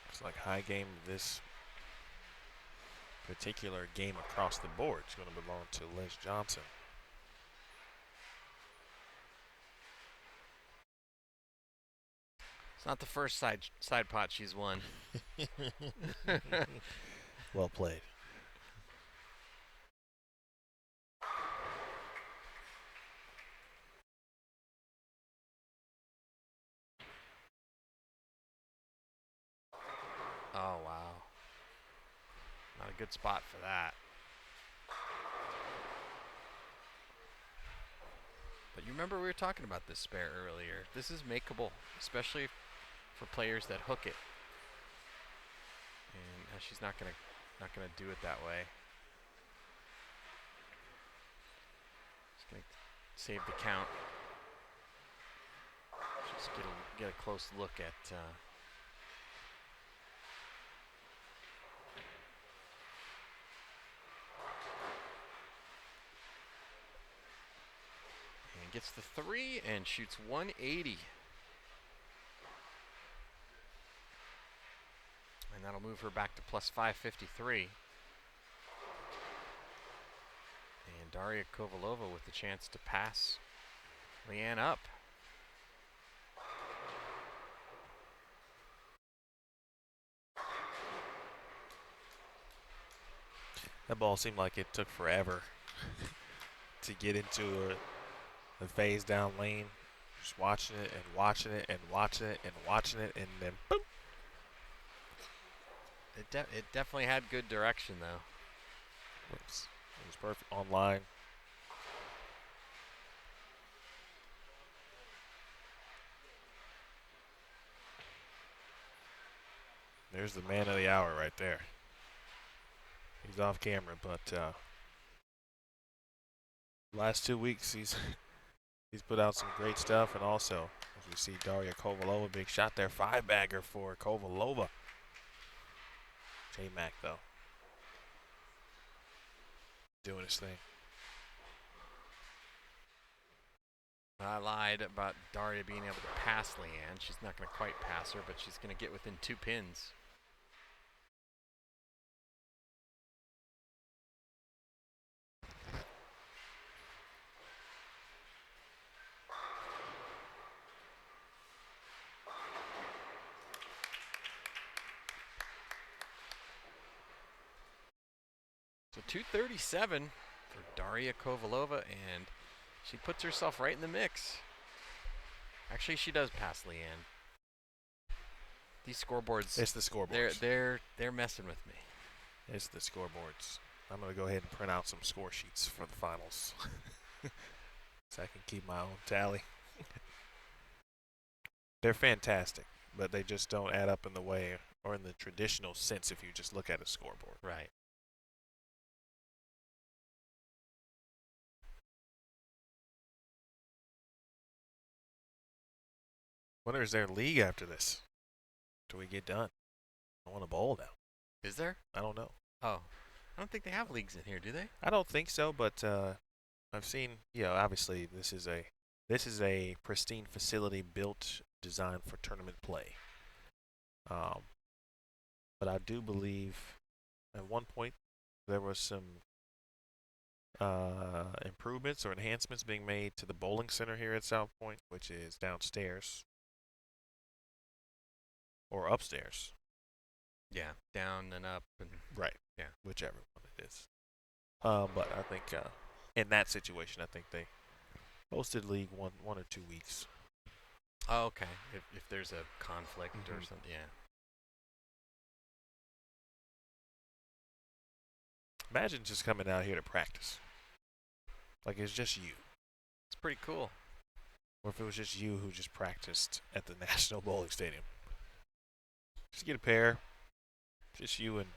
Looks like high game of this particular game across the board is going to belong to Liz Johnson. It's not the first side pot she's won. Well played. Oh, wow. Not a good spot for that. But you remember we were talking about this spare earlier. This is makeable, especially for players that hook it. And she's not gonna do it that way. Just gonna save the count. Just get a close look at. And gets the 3 and shoots 180. And that'll move her back to plus 553. And Daria Kovalova with the chance to pass Leanne up. That ball seemed like it took forever to get into a phase down lane. Just watching it and watching it and watching it and watching it, and then boom. It definitely had good direction, though. It was perfect on line. There's the man of the hour right there. He's off camera, but last 2 weeks he's put out some great stuff, and also as we see Daria Kovalova, big shot there, 5-bagger for Kovalova. J-Mac though, doing his thing. I lied about Daria being able to pass Leanne. She's not going to quite pass her, but she's going to get within 2 pins. So 237 for Daria Kovalova, and she puts herself right in the mix. Actually, she does pass Leanne. These scoreboards. It's the scoreboards. They're messing with me. It's the scoreboards. I'm going to go ahead and print out some score sheets for the finals so I can keep my own tally. They're fantastic, but they just don't add up in the way or in the traditional sense if you just look at a scoreboard. Right. Wonder is there a league after this? Do we get done? I want to bowl now. Is there? I don't know. Oh, I don't think they have leagues in here, do they? I don't think so, but I've seen. Obviously this is a pristine facility built, designed for tournament play. But I do believe at one point there was some improvements or enhancements being made to the bowling center here at South Point, which is downstairs or upstairs. Yeah, down and up and Right. Yeah. Whichever one it is. But I think in that situation, I think they hosted league one or 2 weeks. Oh, okay. If there's a conflict or something, yeah. Imagine just coming out here to practice. Like it's just you. It's pretty cool. Or if it was just you who just practiced at the National Bowling Stadium. Just get a pair. Just you and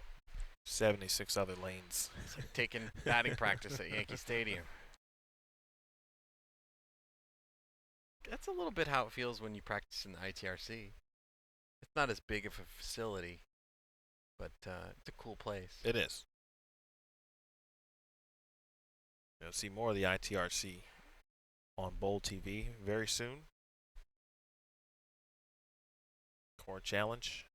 76 other lanes. It's like taking batting practice at Yankee Stadium. That's a little bit how it feels when you practice in the ITRC. It's not as big of a facility, but it's a cool place. It is. You'll see more of the ITRC on Bowl TV very soon. Core Challenge,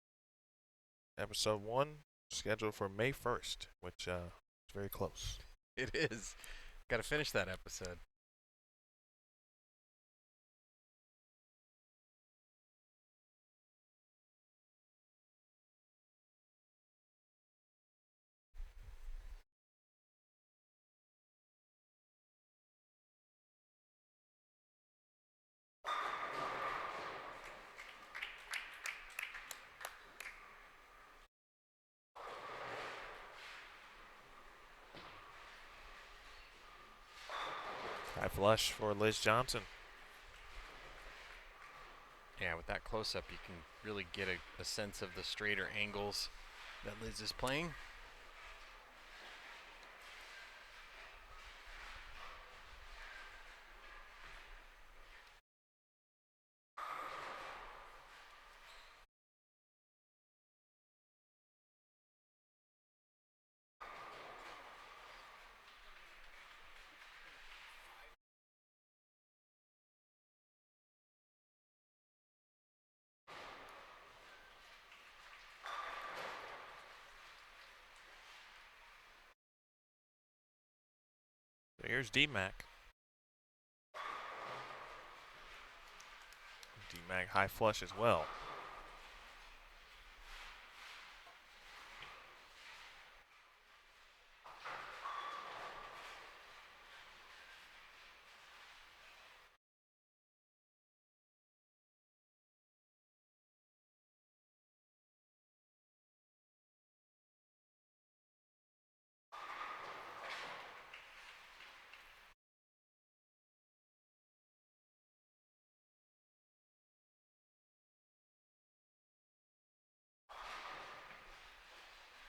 Episode 1, scheduled for May 1st, which is very close. It is. Got to finish that episode. High flush for Liz Johnson. Yeah, with that close-up, you can really get a sense of the straighter angles that Liz is playing. So here's D-Mac. D-Mac high flush as well.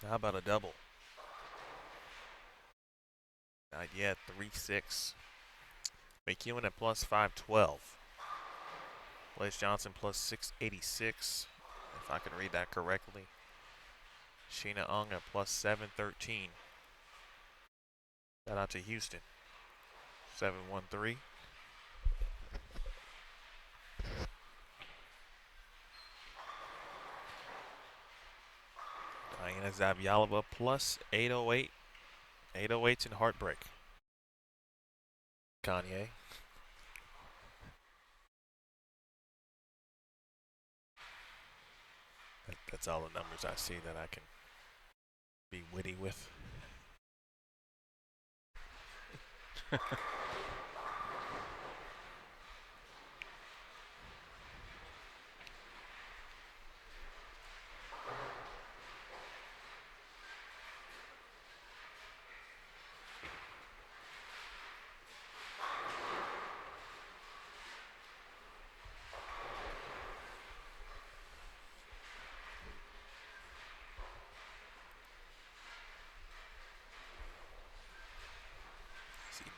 How about a double? Not yet, 3-6. McEwen at plus 512. Blaze Johnson plus 686, if I can read that correctly. Sheena Ung at plus 713. Shout out to Houston. 713. Diana Zavyalova plus 808. 808's in heartbreak. Kanye. That's all the numbers I see that I can be witty with.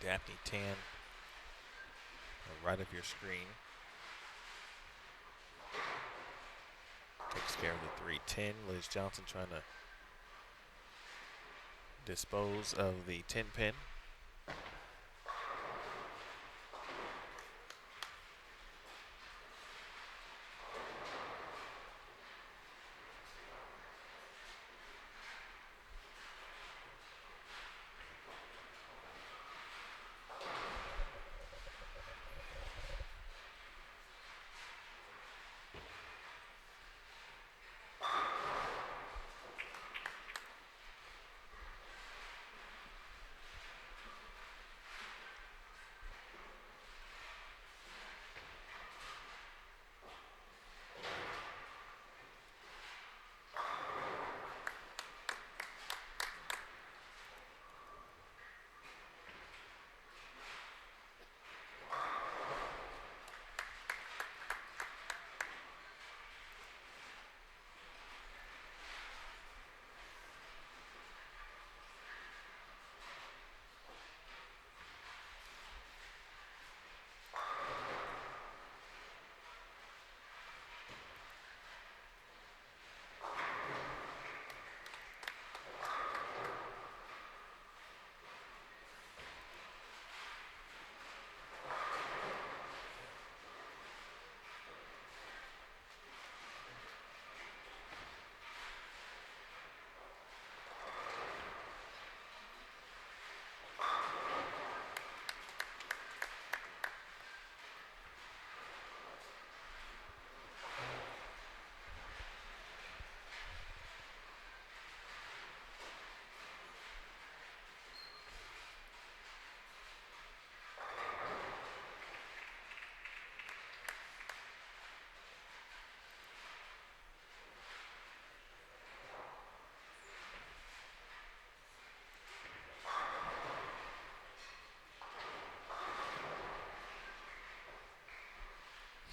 Daphne Tan, right of your screen. takes care of the 3-10. Liz Johnson trying to dispose of the 10-pin.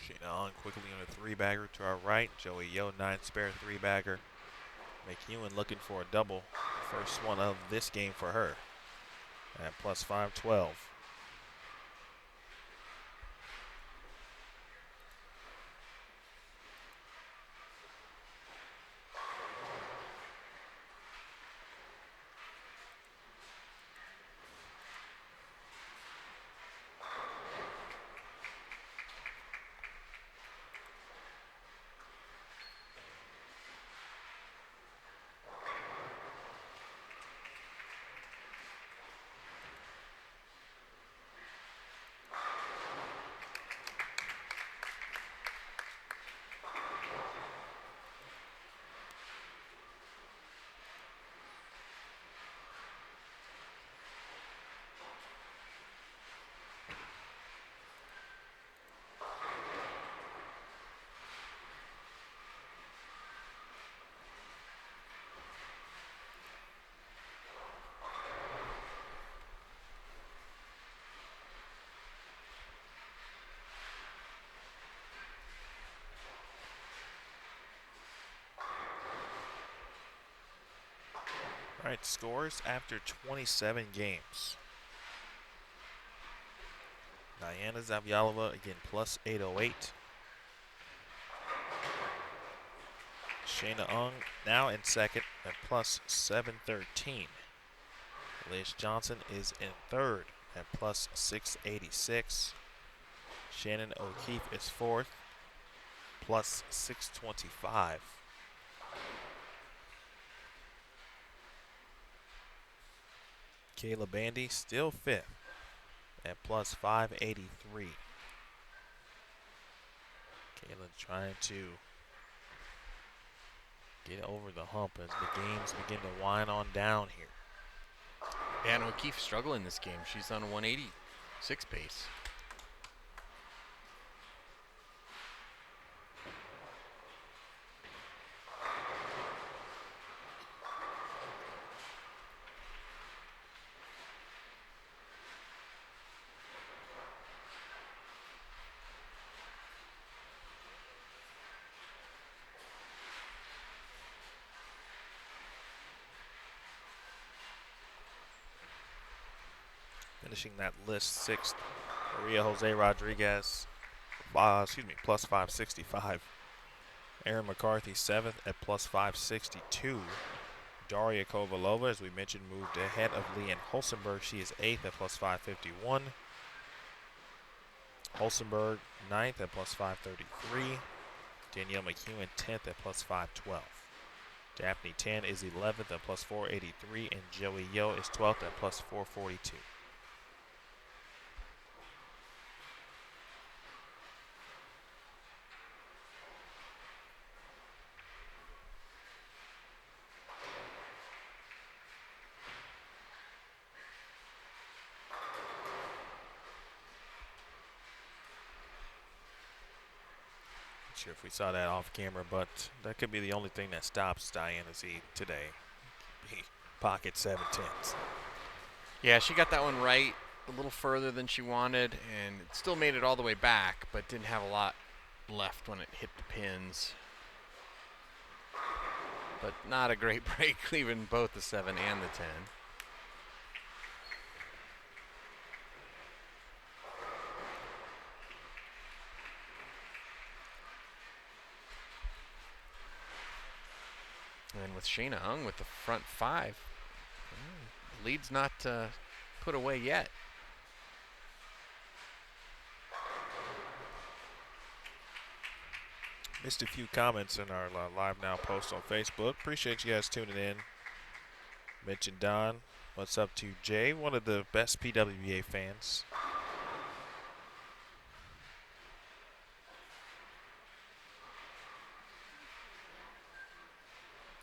Shannon quickly on a 3-bagger to our right. Joey Yo, 9-spare 3-bagger. McEwen looking for a double. First one of this game for her at plus 512. All right, scores after 27 games. Diana Zavjalova again plus 808. Shayna Ung now in second at plus 713. Liz Johnson is in third at plus 686. Shannon O'Keefe is fourth, plus 625. Kayla Bandy still fifth at plus 583. Kayla trying to get over the hump as the games begin to wind on down here. And O'Keefe struggling this game. She's on a 186 pace. Finishing that list sixth, Maria Jose Rodriguez, plus 565. Erin McCarthy 7th at plus 562. Daria Kovalova, as we mentioned, moved ahead of Leanne Holsenberg. She is 8th at plus 551. Holsenberg 9th at plus 533. Danielle McEwen 10th at plus 512. Daphne Tan is 11th at plus 483, and Joey Yo is 12th at plus 442. Sure if we saw that off camera, but that could be the only thing that stops Diana Z today. Pocket 7-10s. Yeah, she got that one right a little further than she wanted, and it still made it all the way back, but didn't have a lot left when it hit the pins. But not a great break, leaving both the 7 and the 10. And with Shayna Ung with the front 5, lead's not put away yet. Missed a few comments in our Live Now post on Facebook. Appreciate you guys tuning in. Mentioned Don. What's up to Jay, one of the best PWBA fans.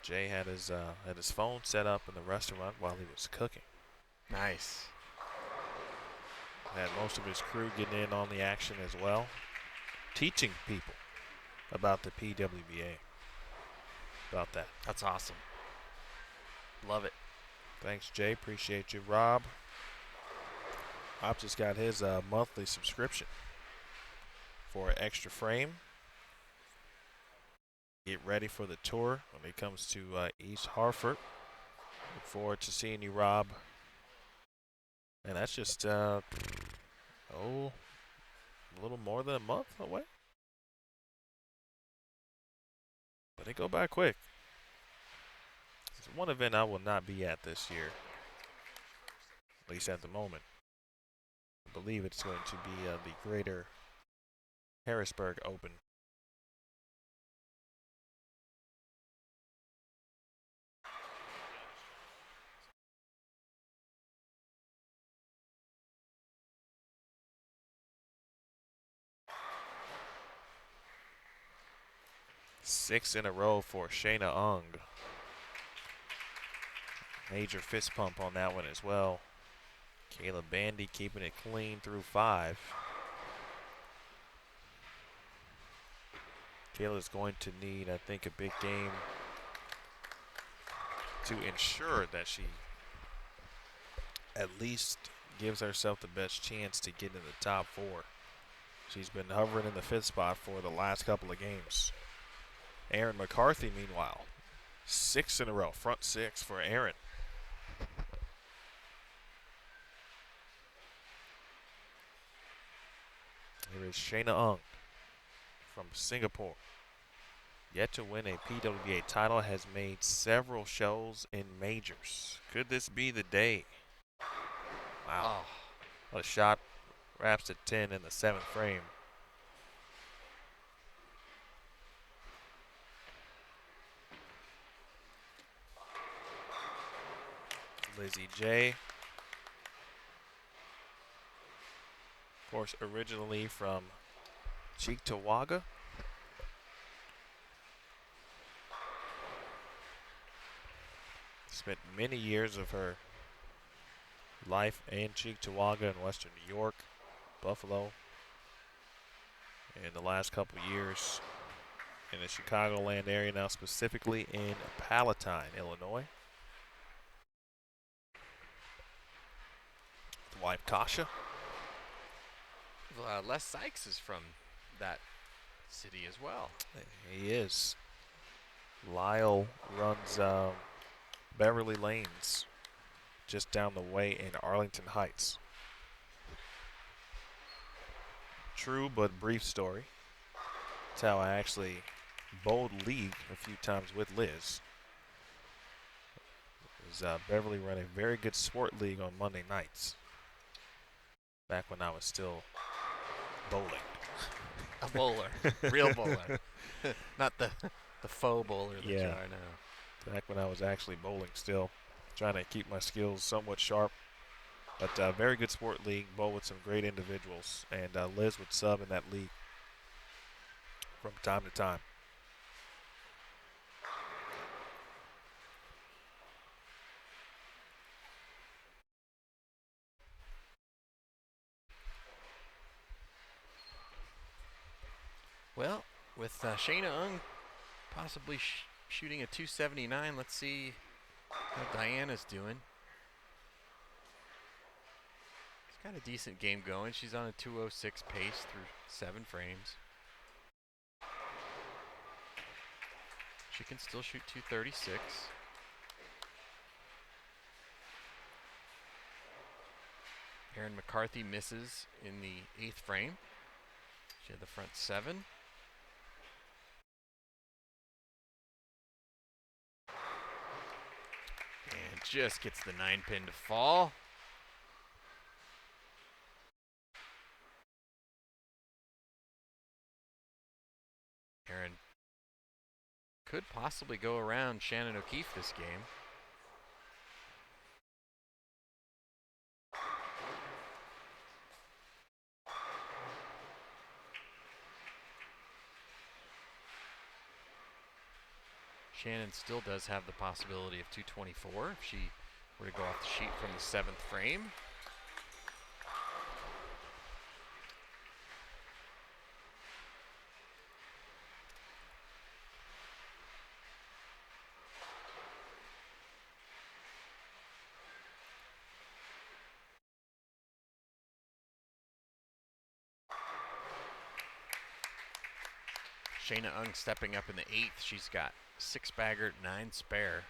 Jay had his phone set up in the restaurant while he was cooking. Nice. Had most of his crew getting in on the action as well, teaching people about the PWBA. About that. That's awesome. Love it. Thanks, Jay. Appreciate you, Rob. Rob just got his monthly subscription for Extra Frame. Get ready for the tour when it comes to East Hartford. Look forward to seeing you, Rob. And that's just, a little more than a month away. But they go by quick. There's one event I will not be at this year, at least at the moment. I believe it's going to be the Greater Harrisburg Open. Six in a row for Shayna Ung. Major fist pump on that one as well. Kayla Bandy keeping it clean through 5. Kayla's going to need, I think, a big game to ensure that she at least gives herself the best chance to get in the top 4. She's been hovering in the 5th spot for the last couple of games. Erin McCarthy, meanwhile, 6 in a row, front 6 for Erin. Here is Shayna Ung from Singapore. Yet to win a PWBA title, has made several shows in majors. Could this be the day? Wow. Oh. What a shot. Wraps at 10 in the 7th frame. Lizzie J. Of course, originally from Cheektowaga. Spent many years of her life in Cheektowaga in western New York, Buffalo, and the last couple years in the Chicagoland area, now specifically in Palatine, Illinois. His wife, Tasha. Les Sykes is from that city as well. He is. Lyle runs Beverly Lanes just down the way in Arlington Heights. True but brief story. That's how I actually bowled league a few times with Liz. Beverly ran a very good sport league on Monday nights. Back when I was still bowling. A bowler, real bowler, not the faux bowler that you are now. Back when I was actually bowling still, trying to keep my skills somewhat sharp. But very good sport league, bowl with some great individuals, and Liz would sub in that league from time to time. Well, with Shayna Ung possibly shooting a 279, let's see how Diana's doing. She's got a decent game going. She's on a 206 pace through 7 frames. She can still shoot 236. Erin McCarthy misses in the 8th frame. She had the front 7. And just gets the 9-pin to fall. Erin could possibly go around Shannon O'Keefe this game. Shannon still does have the possibility of 224 if she were to go off the sheet from the 7th frame. Shayna Ung stepping up in the 8th. She's got 6 bagger, 9 spare.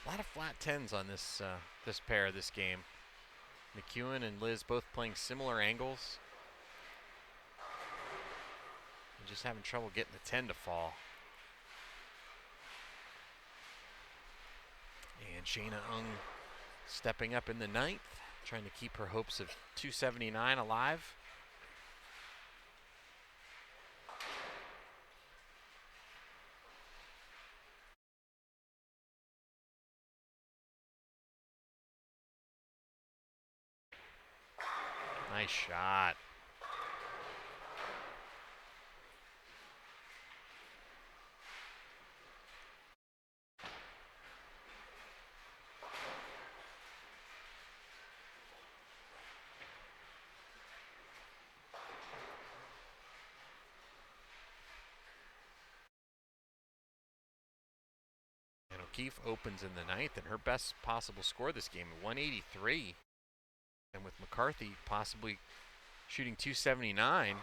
A lot of flat 10s on this this pair this game. McEwen and Liz both playing similar angles. And just having trouble getting the 10 to fall. And Shayna Ung stepping up in the 9th, trying to keep her hopes of 279 alive. Nice shot. And O'Keefe opens in the 9th, and her best possible score this game, 183. And with McCarthy possibly shooting 279,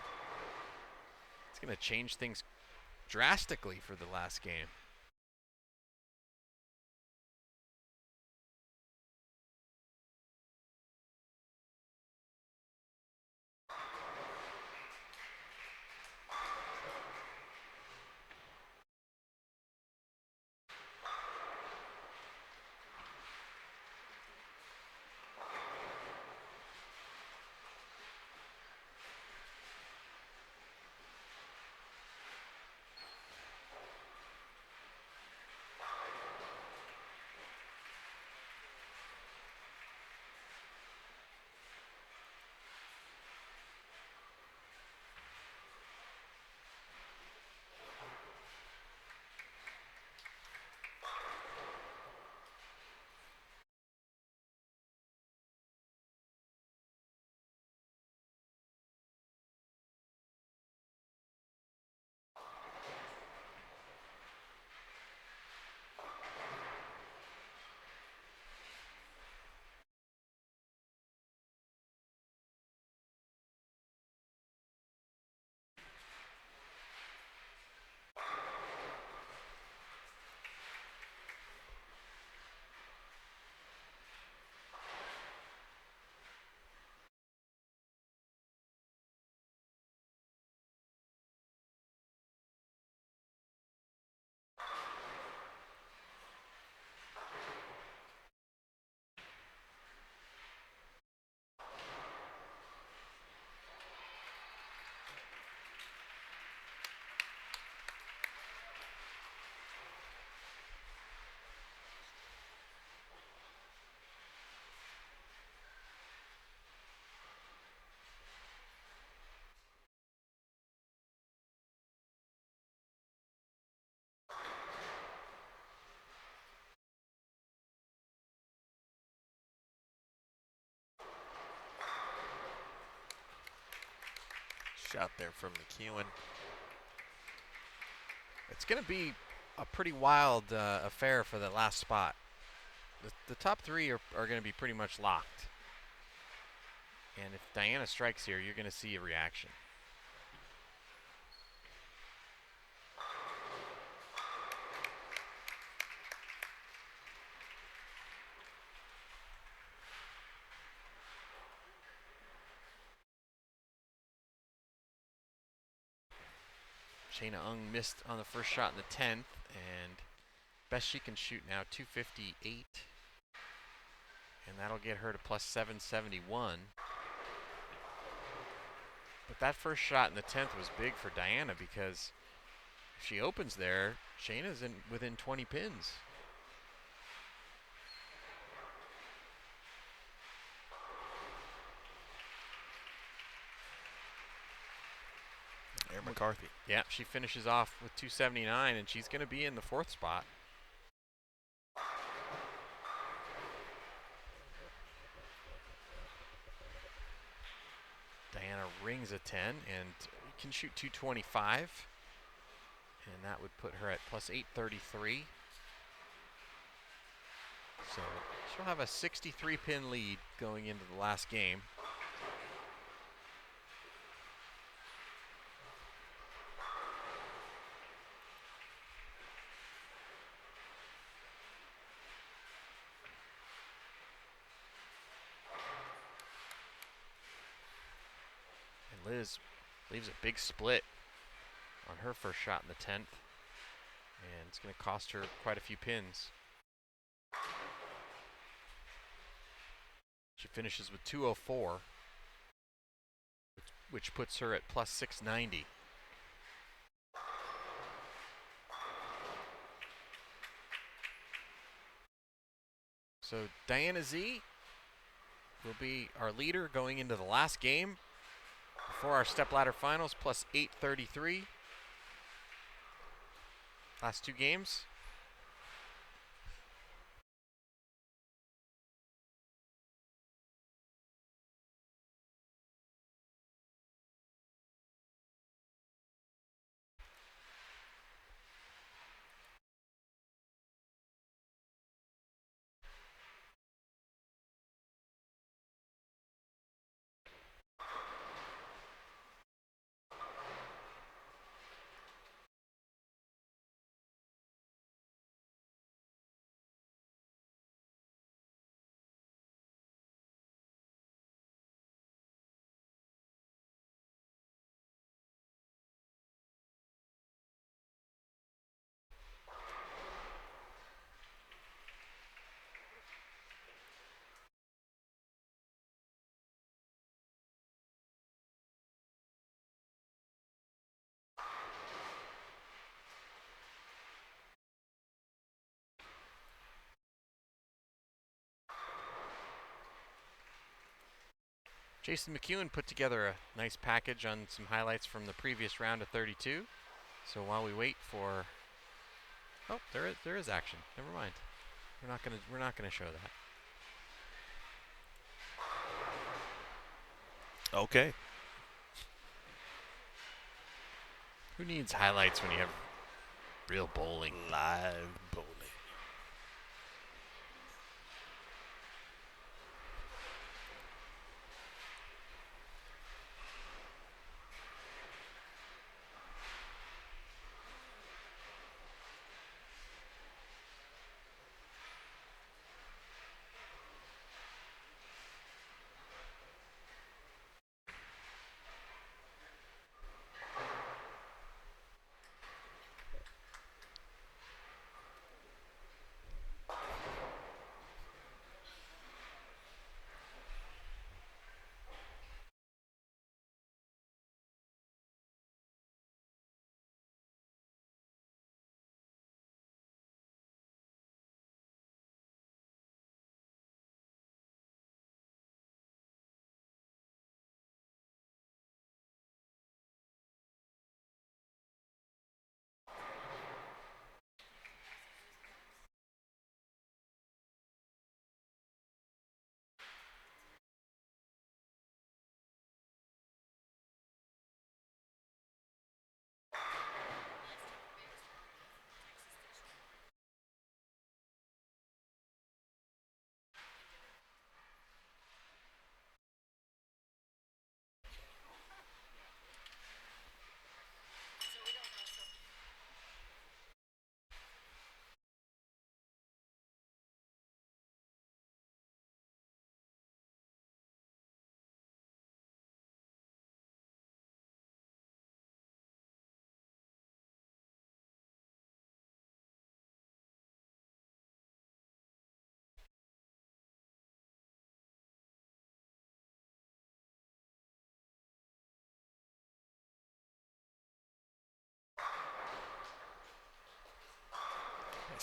it's going to change things drastically for the last game. shot there from McEwen. It's going to be a pretty wild affair for the last spot. The top three are going to be pretty much locked. And if Diana strikes here, you're going to see a reaction. Shayna Ung missed on the first shot in the 10th, and best she can shoot now, 258. And that'll get her to plus 771. But that first shot in the 10th was big for Diana because if she opens there, Shayna's within 20 pins. McCarthy. Yeah, she finishes off with 279, and she's going to be in the 4th spot. Diana rings a 10 and can shoot 225. And that would put her at plus 833. So she'll have a 63 pin lead going into the last game. Liz leaves a big split on her first shot in the 10th, and it's going to cost her quite a few pins. She finishes with 204, which puts her at plus 690. So Diana Z will be our leader going into the last game for our Stepladder Finals, plus 833. Last 2 games. Jason McEwen put together a nice package on some highlights from the previous round of 32. So while we wait for, oh, there is action. Never mind. We're not gonna show that. Okay. Who needs highlights when you have real bowling? Live bowling.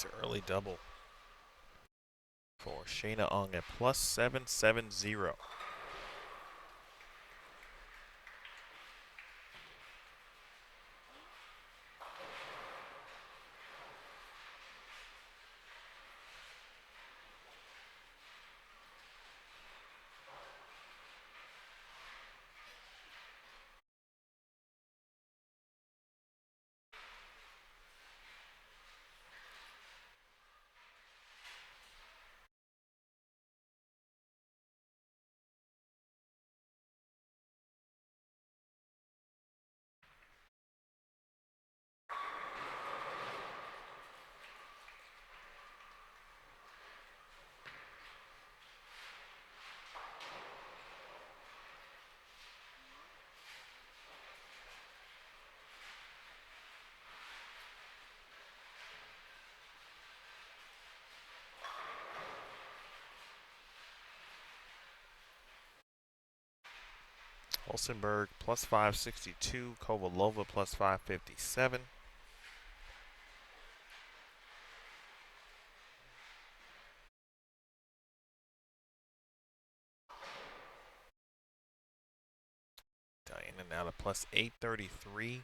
Nice early double for Shayna Ung at plus 770. Olsenberg plus 562, Kovalova plus 557. Diana now to plus 833.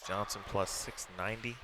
Johnson plus 690.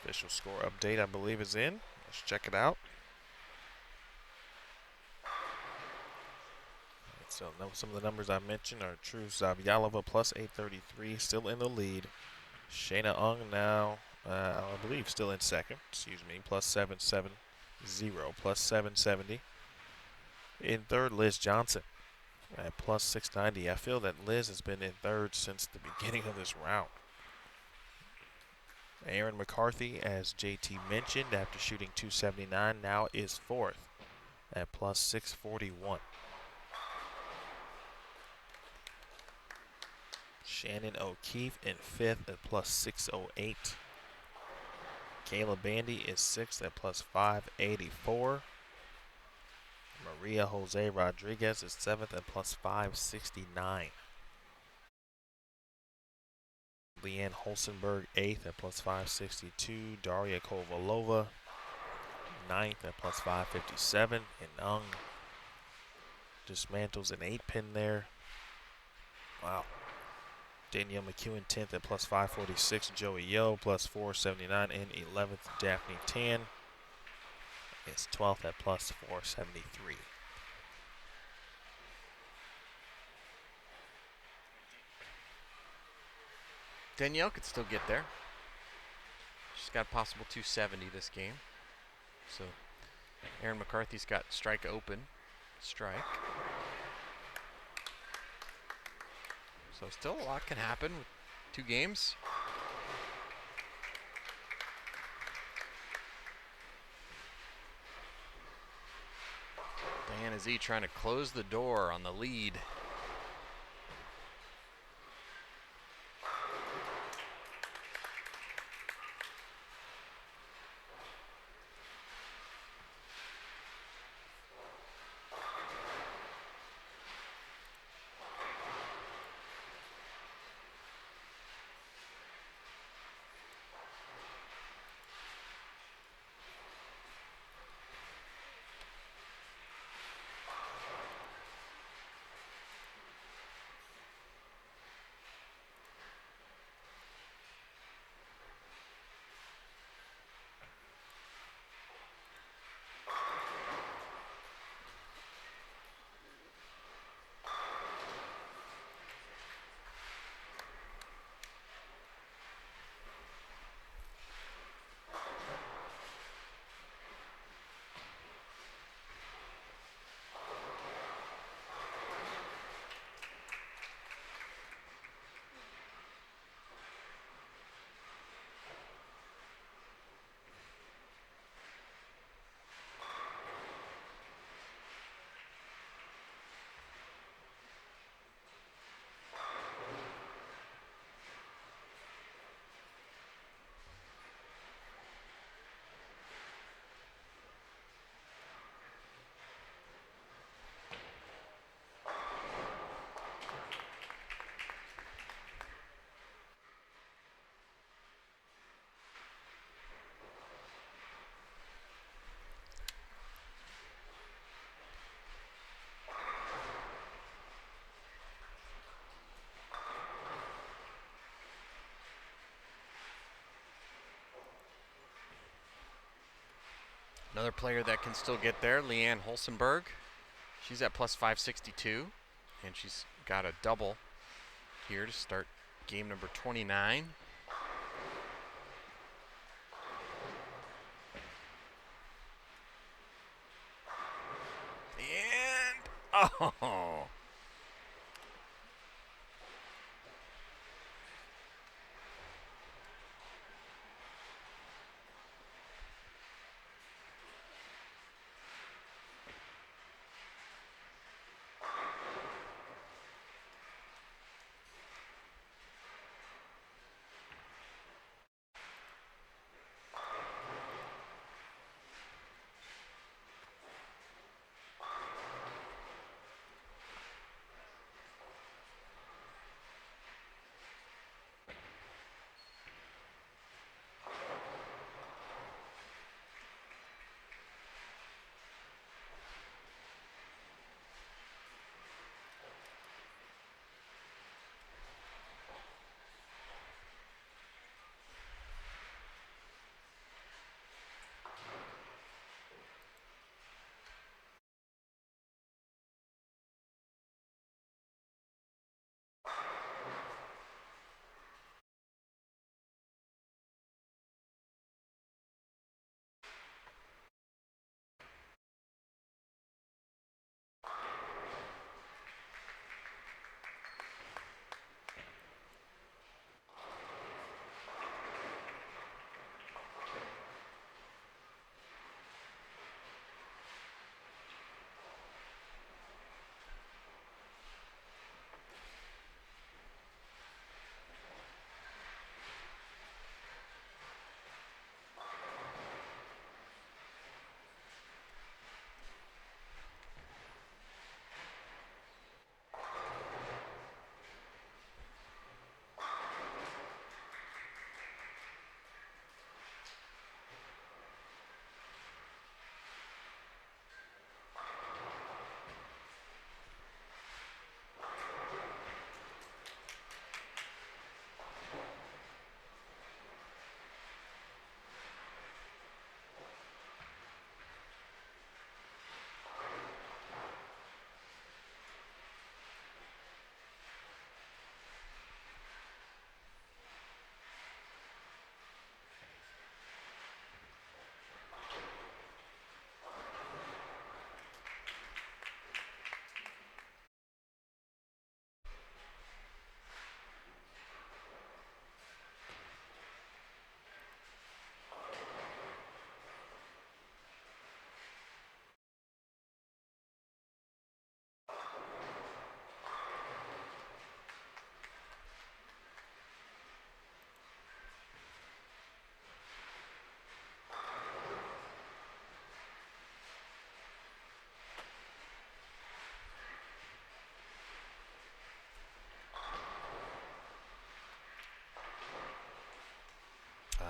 Official score update, I believe, is in. Let's check it out. So some of the numbers I mentioned are true. Zavyalova plus 833, still in the lead. Shayna Ung now, I believe, still in second. Excuse me, plus 770, plus 770. In third, Liz Johnson at plus 690. I feel that Liz has been in third since the beginning of this round. Aaron McCarthy, as JT mentioned, after shooting 279, now is fourth at plus 641. Shannon O'Keefe in fifth at plus 608. Kayla Bandy is sixth at plus 584. Maria Jose Rodriguez is seventh at plus 569. Leanne Holsenberg, 8th at plus 562. Daria Kovalova, 9th at plus 557. And Ung dismantles an 8-pin there. Wow. Danielle McEwen, 10th at plus 546. Joey Yo, plus 479. And 11th, Daphne Tan is 12th at plus 473. Danielle could still get there. She's got a possible 270 this game. So Aaron McCarthy's got strike open. Strike. So still a lot can happen with 2 games. Diana Z trying to close the door on the lead. Another player that can still get there, Leanne Holsenberg. She's at plus 562, and she's got a double here to start game number 29. And, oh!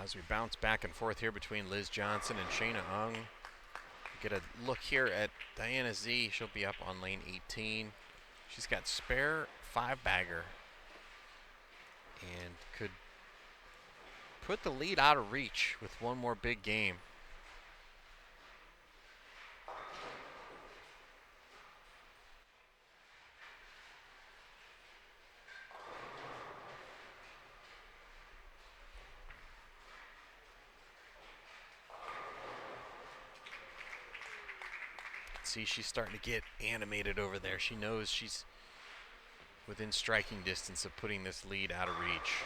As we bounce back and forth here between Liz Johnson and Shayna Ung. Get a look here at Diana Z. She'll be up on lane 18. She's got spare 5-bagger and could put the lead out of reach with one more big game. See, she's starting to get animated over there. She knows she's within striking distance of putting this lead out of reach.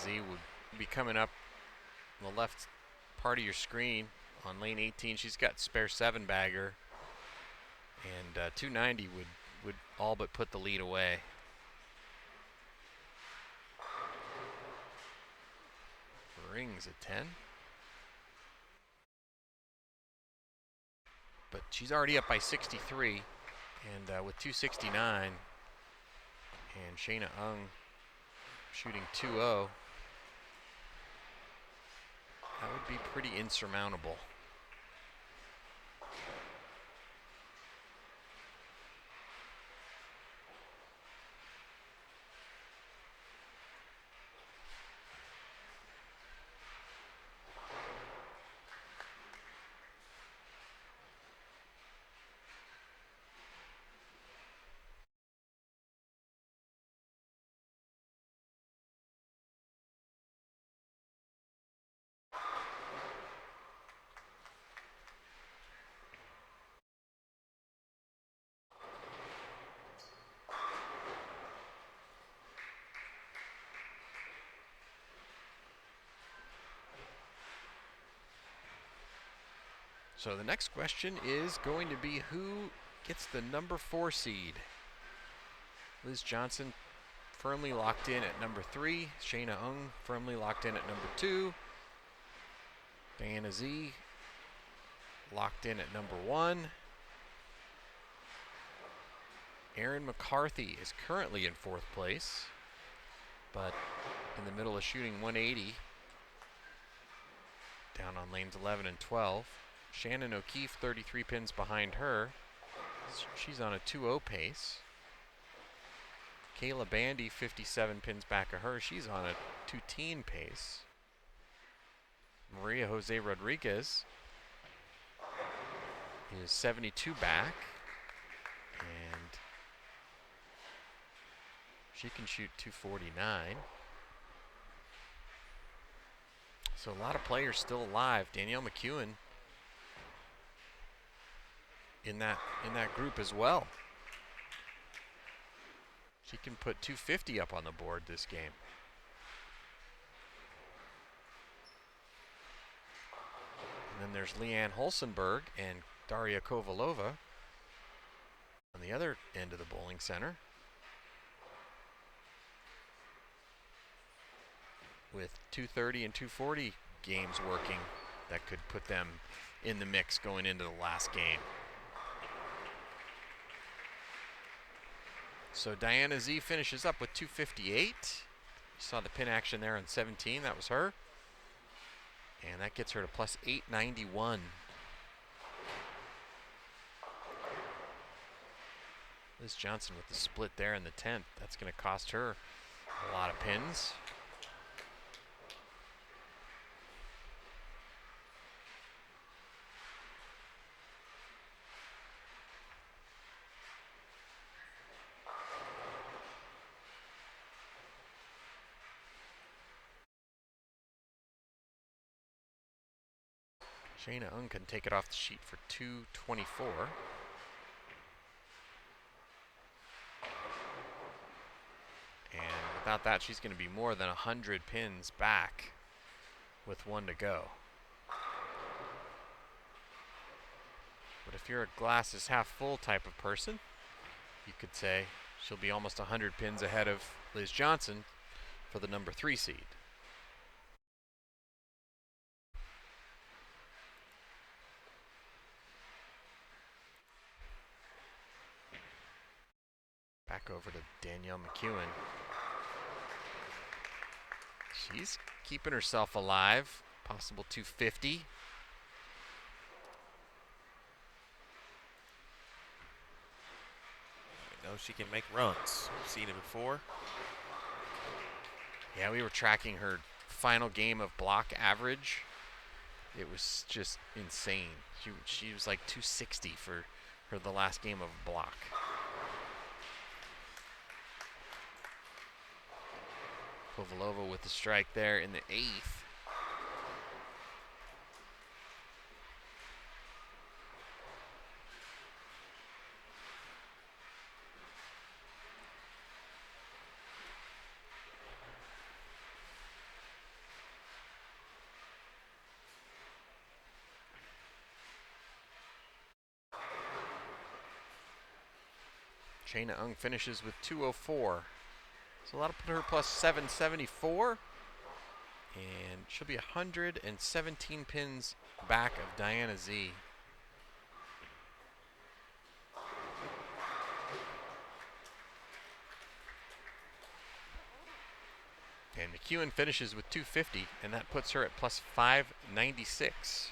Z would be coming up on the left part of your screen on lane 18. She's got spare 7-bagger, and 290 would all but put the lead away. Rings at 10. But she's already up by 63, and with 269, and Shayna Ung shooting 2-0, that would be pretty insurmountable. So the next question is going to be who gets the number 4 seed. Liz Johnson firmly locked in at number 3. Shayna Ung firmly locked in at number 2. Diana Z locked in at number 1. Erin McCarthy is currently in 4th place, but in the middle of shooting 180 down on lanes 11 and 12. Shannon O'Keefe 33 pins behind her. She's on a 2-0 pace. Kayla Bandy 57 pins back of her. She's on a 2-teen pace. Maria Jose Rodriguez is 72 back, and she can shoot 249. So a lot of players still alive. Danielle McEwen in that group as well. She can put 250 up on the board this game. And then there's Leanne Holsenberg and Daria Kovalova on the other end of the bowling center, with 230 and 240 games working that could put them in the mix going into the last game. So Diana Z finishes up with 258. You saw the pin action there on 17. That was her. And that gets her to plus 891. Liz Johnson with the split there in the 10th. That's going to cost her a lot of pins. Shayna Ung can take it off the sheet for 224. And without that, she's going to be more than 100 pins back with 1 to go. But if you're a glass is half full type of person, you could say she'll be almost 100 pins ahead of Liz Johnson for the number 3 seed. Back over to Danielle McEwen. She's keeping herself alive. Possible 250. I know she can make runs. We've seen it before. Yeah, we were tracking her final game of block average. It was just insane. She was like 260 for the last game of block. Kovalova with the strike there in the 8th. Shayna Ung finishes with 204. So that'll put her plus 774. And she'll be 117 pins back of Diana Z. And McEwen finishes with 250, and that puts her at plus 596.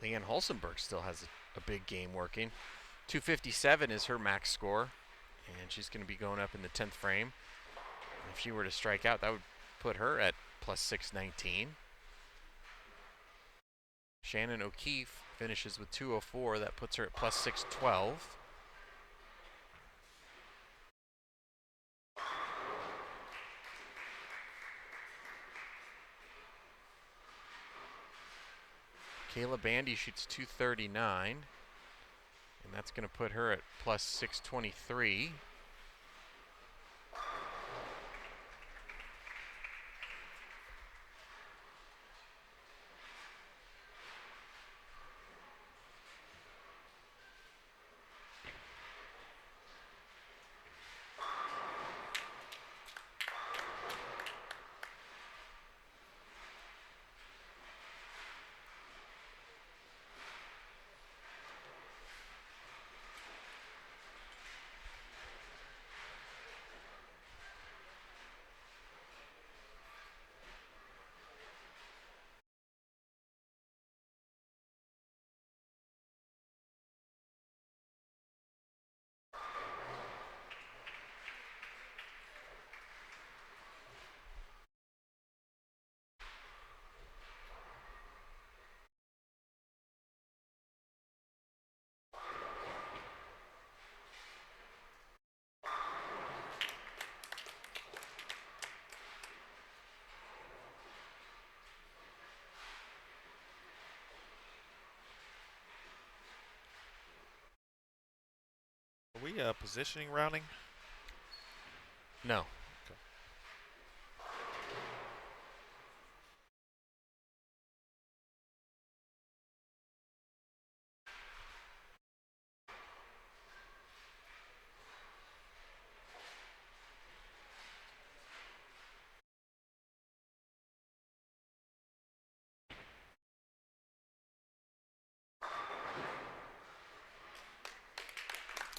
Leanne Holsenberg still has a big game working. 257 is her max score, and she's going to be going up in the 10th frame. If she were to strike out, that would put her at plus 619. Shannon O'Keefe finishes with 204. That puts her at plus 612. Kayla Bandy shoots 239, and that's going to put her at plus 623. Are we positioning rounding? No. Okay.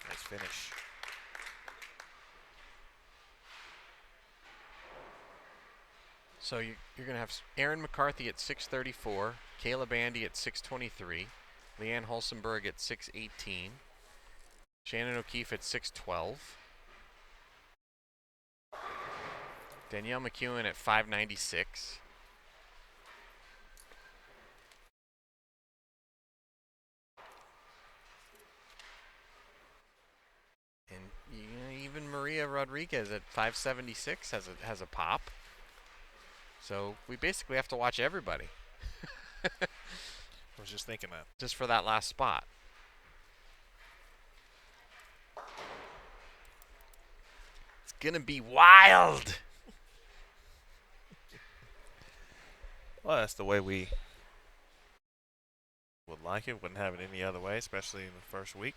Nice finish. So you're going to have Erin McCarthy at 634, Kayla Bandy at 623, Leanne Holsenberg at 618, Shannon O'Keefe at 612, Danielle McEwen at 596. And even Maria Rodriguez at 576 has a pop. So we basically have to watch everybody. I was just thinking that. Just for that last spot. gonna be wild. Well, that's the way we would like it. Wouldn't have it any other way, especially in the first week.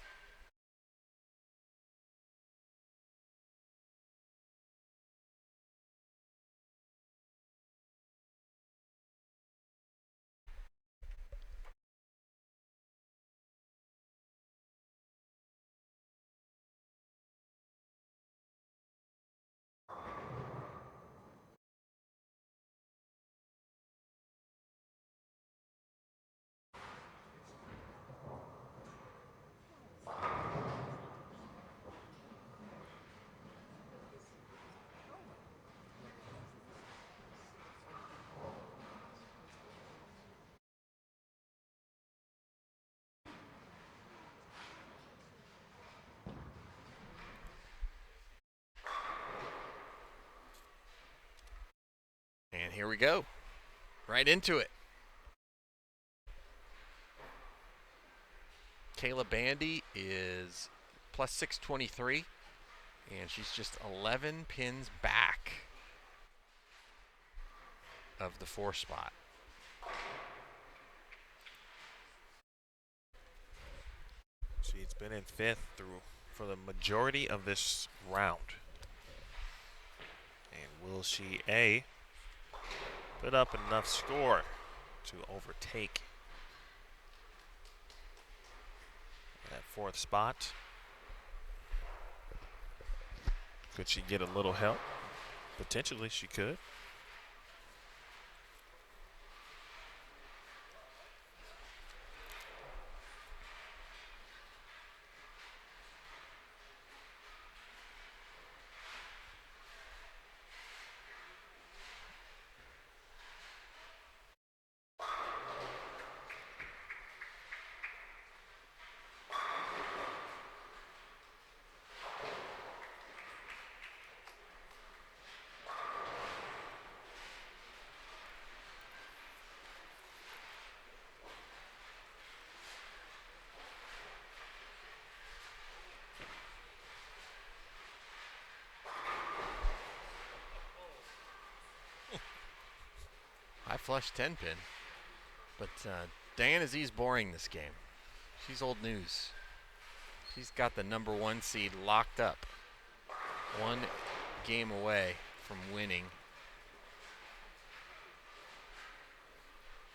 And here we go. Right into it. Kayla Bandy is plus 623, and she's just 11 pins back of the 4 spot. She's been in 5th for the majority of this round. And will she put up enough score to overtake that 4th spot? Could she get a little help? Potentially she could. I flushed 10 pin, but Diana Z's boring this game. She's old news. She's got the number 1 seed locked up. 1 game away from winning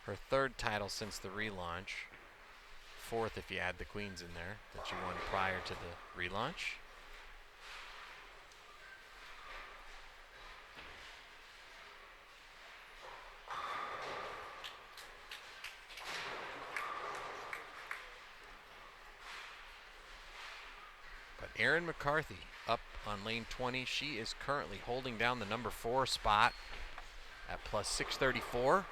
her 3rd title since the relaunch. 4th if you add the queens in there that she won prior to the relaunch. Erin McCarthy up on lane 20. She is currently holding down the number 4 spot at plus 634.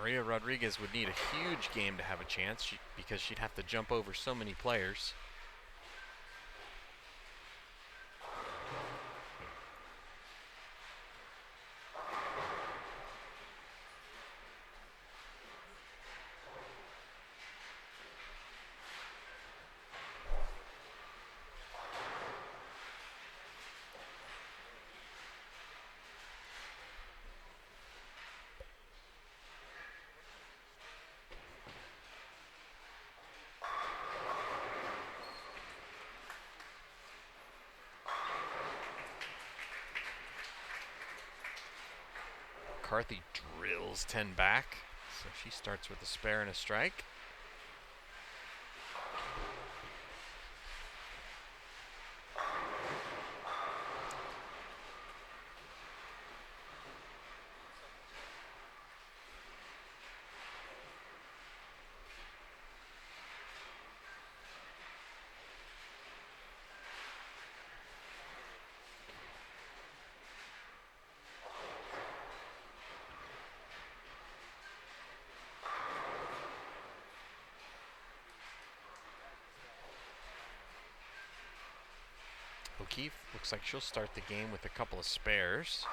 Maria Rodriguez would need a huge game to have a chance because she'd have to jump over so many players. McCarthy drills 10 back, so she starts with a spare and a strike. O'Keefe looks like she'll start the game with a couple of spares.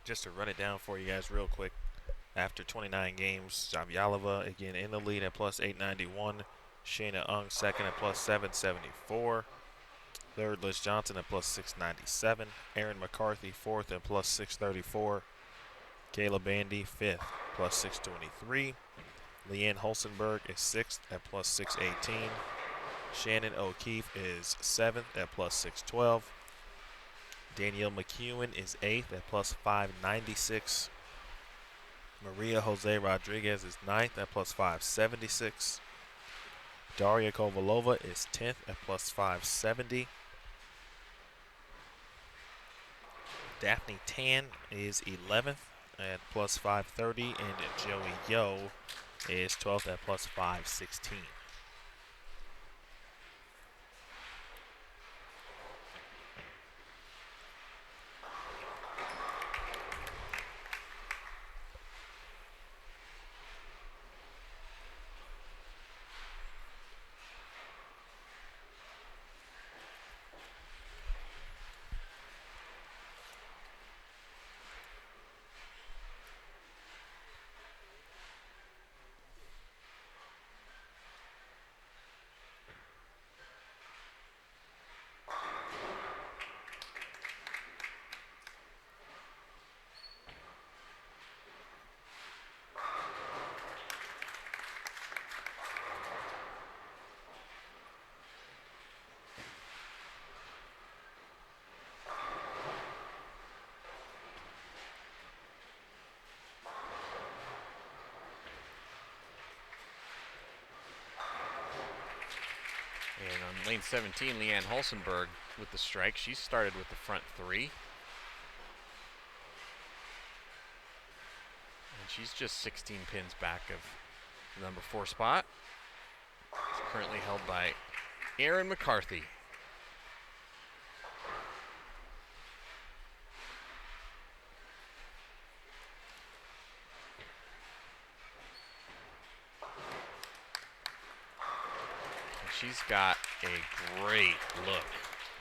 just to run it down for you guys real quick. After 29 games, Zavyalova again in the lead at plus 891. Shayna Ung second at plus 774. Third, Liz Johnson at plus 697. Erin McCarthy fourth at plus 634. Kayla Bandy fifth, plus 623. Leanne Holsenberg is sixth at plus 618. Shannon O'Keefe is seventh at plus 612. Danielle McEwen is eighth at plus 596. Maria Jose Rodriguez is ninth at plus 576. Daria Kovalova is 10th at plus 570. Daphne Tan is 11th at plus 530, and Joey Yo is 12th at plus 516. And on lane 17, Leanne Holsenberg with the strike. She started with the front three. And she's just 16 pins back of the number 4 spot. It's currently held by Erin McCarthy. She's got a great look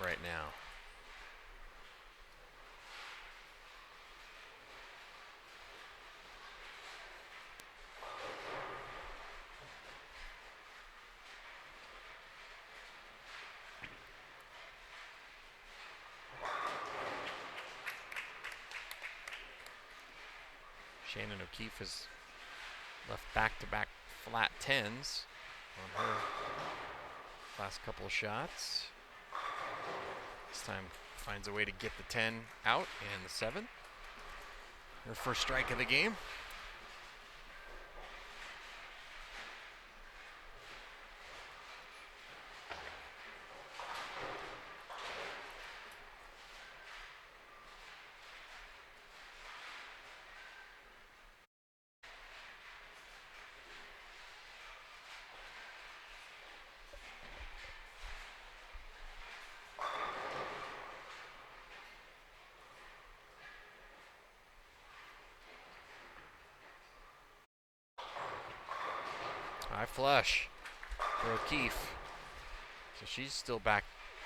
right now. Shannon O'Keefe has left back-to-back flat 10s on her last couple of shots. This time finds a way to get the 10 out and the 7. Her first strike of the game. High flush for O'Keefe. So she's still back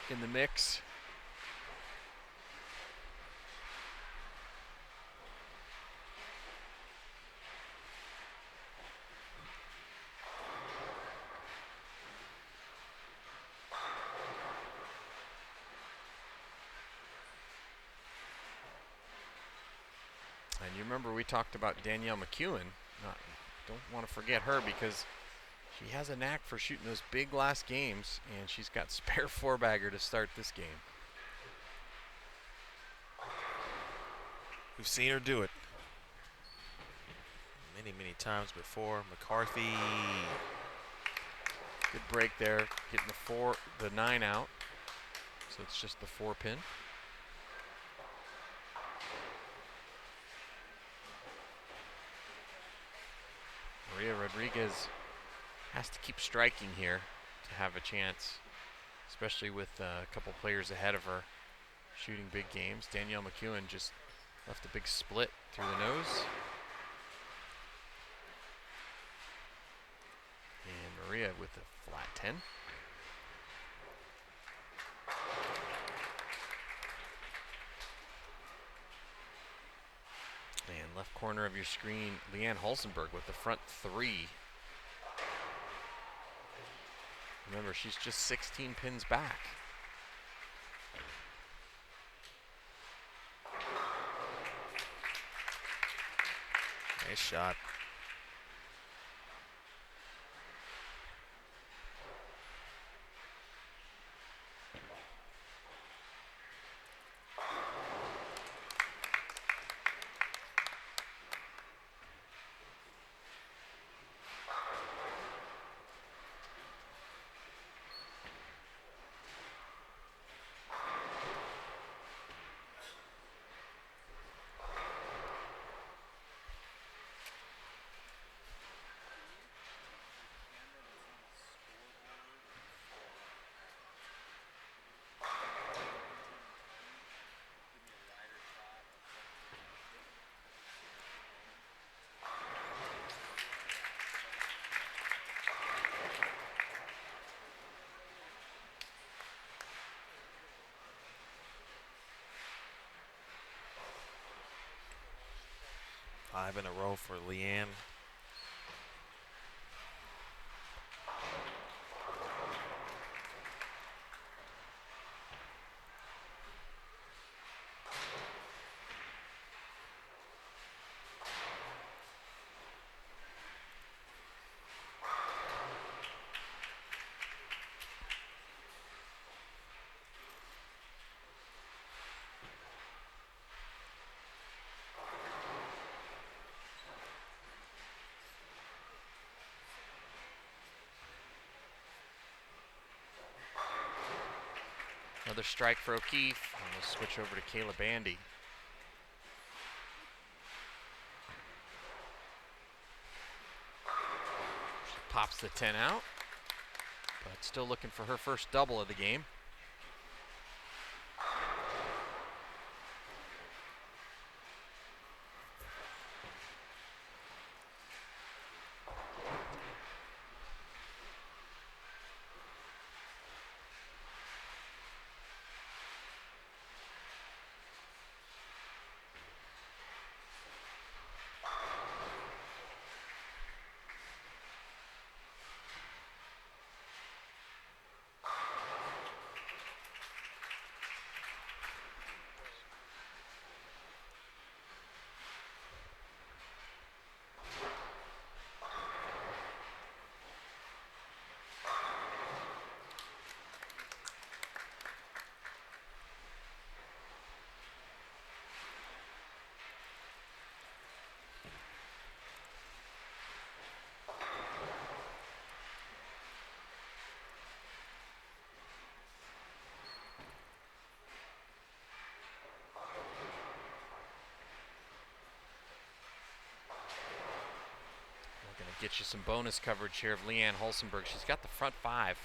in the mix. And you remember we talked about Danielle McEwen. Don't want to forget her because she has a knack for shooting those big last games, and she's got spare 4-bagger to start this game. We've seen her do it many, many times before. McCarthy. Good break there, getting the 9 out. So it's just the 4 pin. Maria Rodriguez has to keep striking here to have a chance, especially with a couple players ahead of her shooting big games. Danielle McEwen just left a big split through the nose. And Maria with a flat 10. left corner of your screen, Leanne Hulsenberg with the front 3. Remember, she's just 16 pins back. Nice shot. Five in a row for Leanne. Another strike for O'Keefe, and we'll switch over to Kayla Bandy. She pops the 10 out, but still looking for her first double of the game. Get you some bonus coverage here of Leanne Hulsenberg. She's got the front 5.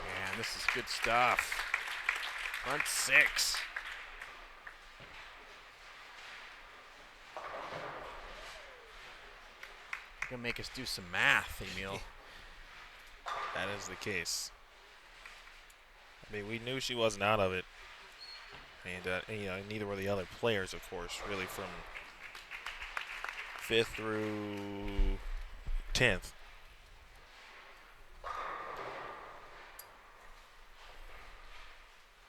Man, this is good stuff. Front 6. Gonna make us do some math, Emil. That is the case. I mean, we knew she wasn't out of it. And you know, neither were the other players, of course, really from 5th through 10th.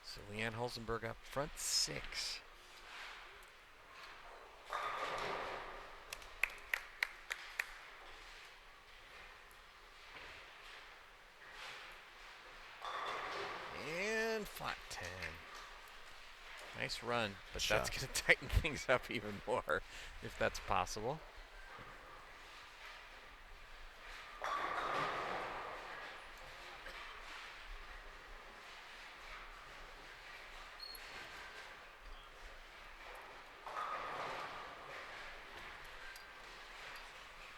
So Leanne Hulsenberg up front 6. Flat 10. Nice run, but that's going to tighten things up even more if that's possible.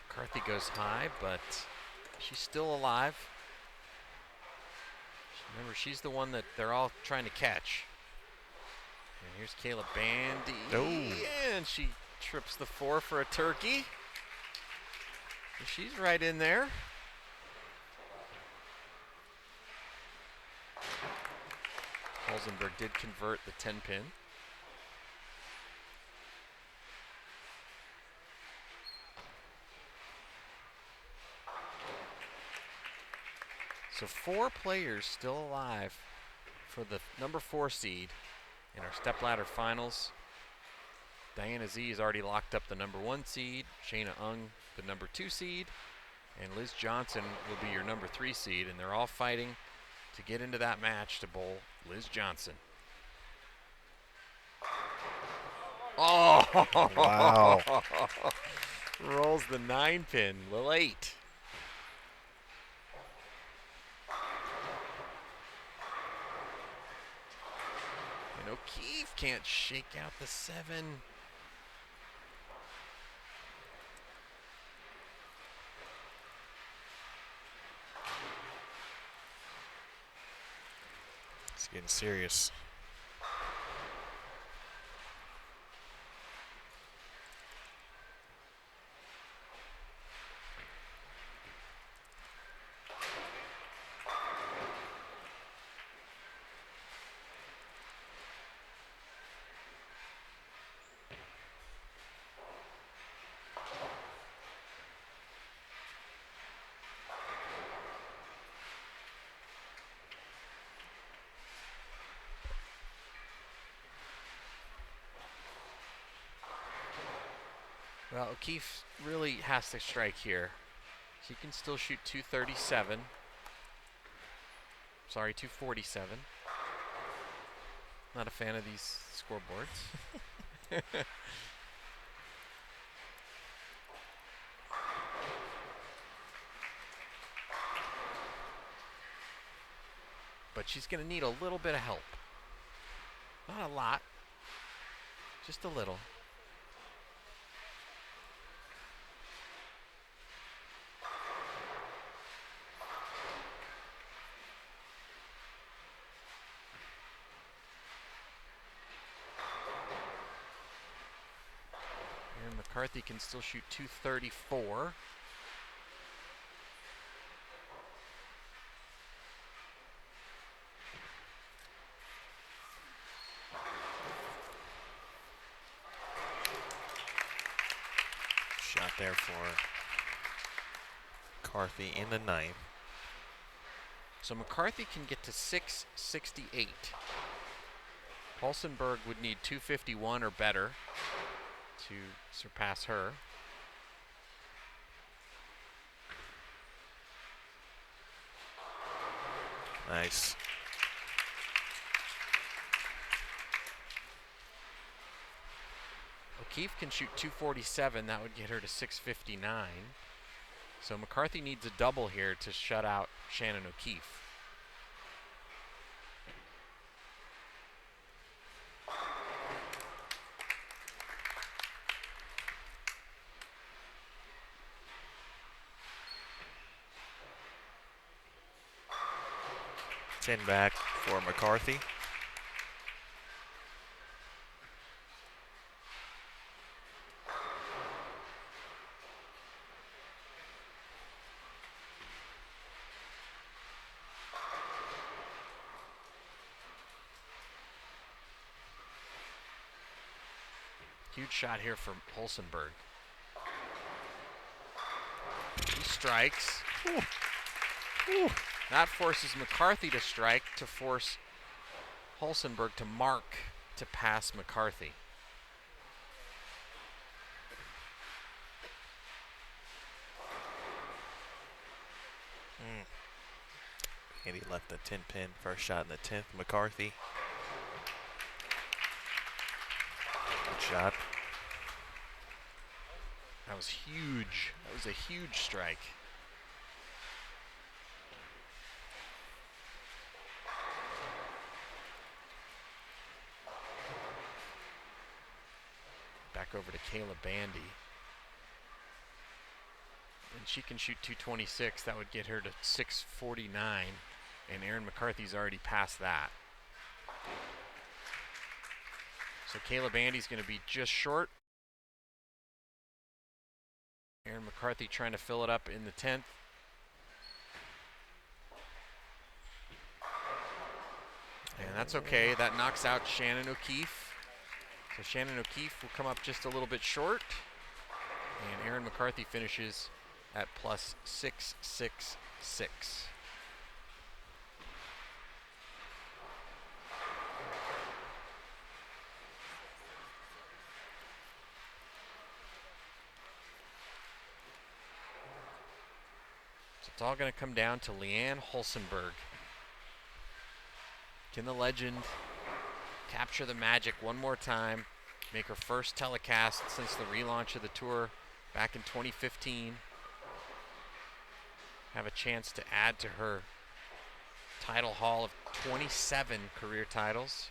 McCarthy goes high, but she's still alive. Remember, she's the one that they're all trying to catch. And here's Kayla Bandy. Oh. And she trips the 4 for a turkey. She's right in there. Holzenberg did convert the 10-pin. So 4 players still alive for the number 4 seed in our Stepladder Finals. Diana Z has already locked up the number 1 seed, Shayna Ung the number 2 seed, and Liz Johnson will be your number 3 seed, and they're all fighting to get into that match to bowl Liz Johnson. Oh! Wow. Rolls the 9-pin, late. And O'Keefe can't shake out the 7. It's getting serious. Well, O'Keefe really has to strike here. She can still shoot 237. Sorry, 247. Not a fan of these scoreboards. But she's going to need a little bit of help. Not a lot, just a little. And McCarthy can still shoot 234. Shot there for McCarthy in the 9th. So McCarthy can get to 668. Holzenberg would need 251 or better to surpass her. Nice. O'Keefe can shoot 247. That would get her to 659. So McCarthy needs a double here to shut out Shannon O'Keefe. Ten back for McCarthy. Huge shot here from Holzenberg. He strikes. Ooh. Ooh. That forces McCarthy to strike to force Holzenberg to mark to pass McCarthy. And he left the 10-pin. First shot in the 10th, McCarthy. Good shot. That was huge. That was a huge strike. Back over to Kayla Bandy. And she can shoot 226. That would get her to 649. And Erin McCarthy's already past that. So Kayla Bandy's going to be just short. Aaron McCarthy trying to fill it up in the 10th. And that's okay. That knocks out Shannon O'Keefe. So Shannon O'Keefe will come up just a little bit short. And Aaron McCarthy finishes at plus 666. So it's all going to come down to Leanne Holsenberg. Can the legend capture the magic one more time, make her first telecast since the relaunch of the tour back in 2015, have a chance to add to her title haul of 27 career titles.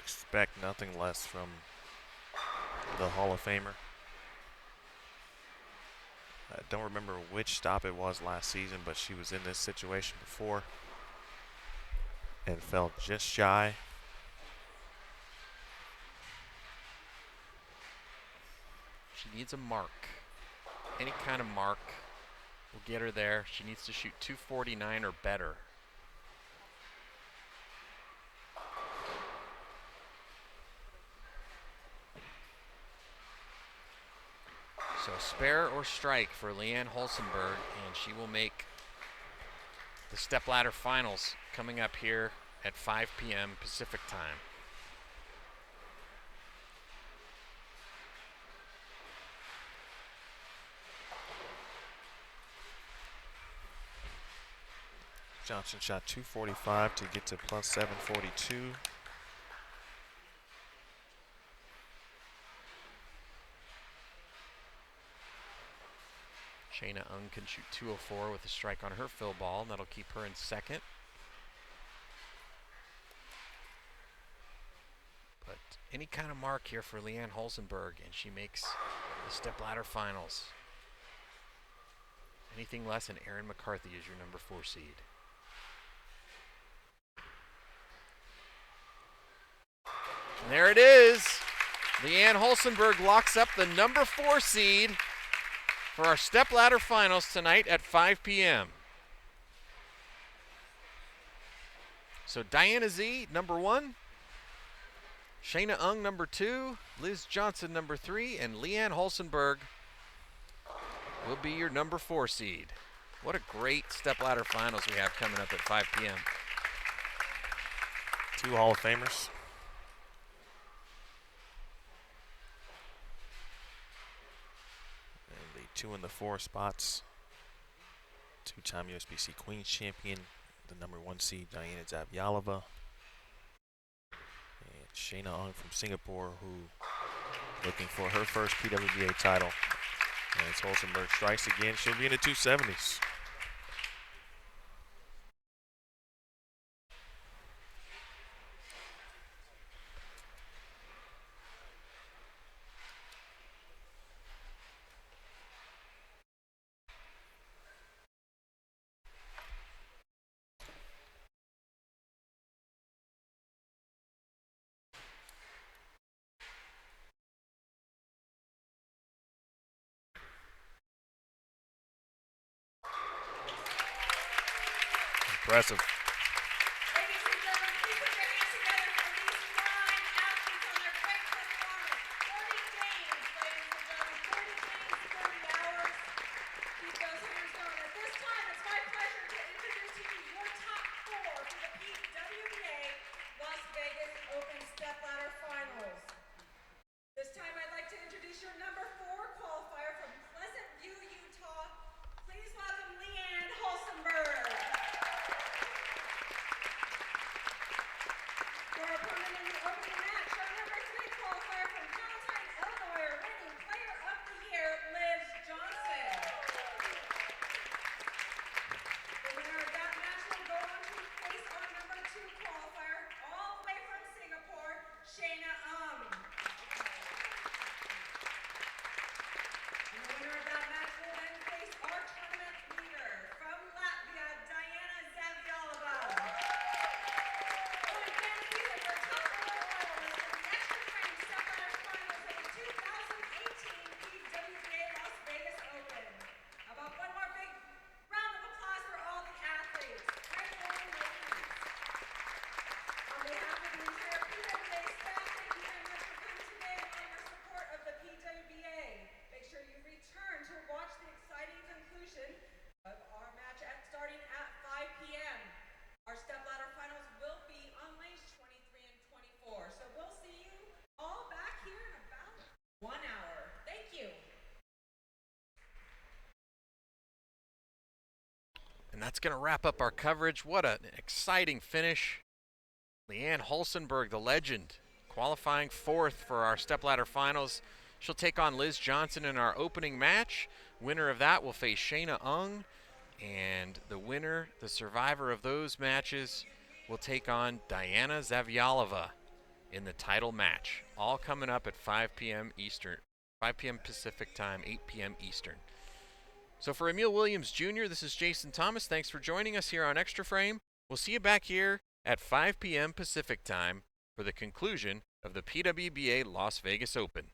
Expect nothing less from the Hall of Famer. I don't remember which stop it was last season, but she was in this situation before and fell just shy. She needs a mark. Any kind of mark will get her there. She needs to shoot 249 or better. So spare or strike for Leanne Holsenberg, and she will make the Stepladder Finals coming up here at 5 p.m. Pacific time. Johnson shot 245 to get to plus 742. Shayna Ung can shoot 204 with a strike on her fill ball, and that'll keep her in second. But any kind of mark here for Leanne Holsenberg, and she makes the Stepladder Finals. Anything less than Aaron McCarthy is your number 4 seed. And there it is. Leanne Holsenberg locks up the number 4 seed for our Stepladder Finals tonight at 5 p.m. So Diana Z, number 1. Shayna Ung, number 2. Liz Johnson, number 3. And Leanne Holsenberg will be your number 4 seed. What a great Stepladder Finals we have coming up at 5 p.m. 2 Hall of Famers. And the 2 and the 4 spots. 2-time USBC Queens champion, the number 1 seed, Diana Zavjalova. And Shayna Ung from Singapore, who looking for her first PWBA title. And as Holsenberg strikes again, she'll be in the 270s. Impressive. Ladies and gentlemen, please put your hands together for these 9 athletes on their great performance. 30 games, ladies and gentlemen, 30 games, 30 hours. Keep those hands going. At this time, it's my pleasure to introduce to you your top 4 for the PWBA Las Vegas Open Stepladder Finals. This time, I'd like to introduce your number 4 qualifier from Pleasant View, Utah. Please welcome Leanne Holsenberg. And that's going to wrap up our coverage. What an exciting finish. Leanne Hulsenberg, the legend, qualifying 4th for our Stepladder Finals. She'll take on Liz Johnson in our opening match. Winner of that will face Shayna Ung. And the winner, the survivor of those matches, will take on Diana Zavyalova in the title match. All coming up at 5 p.m. Eastern, 5 p.m. Pacific time, 8 p.m. Eastern. So for Emil Williams Jr., this is Jason Thomas. Thanks for joining us here on Extra Frame. We'll see you back here at 5 p.m. Pacific time for the conclusion of the PWBA Las Vegas Open.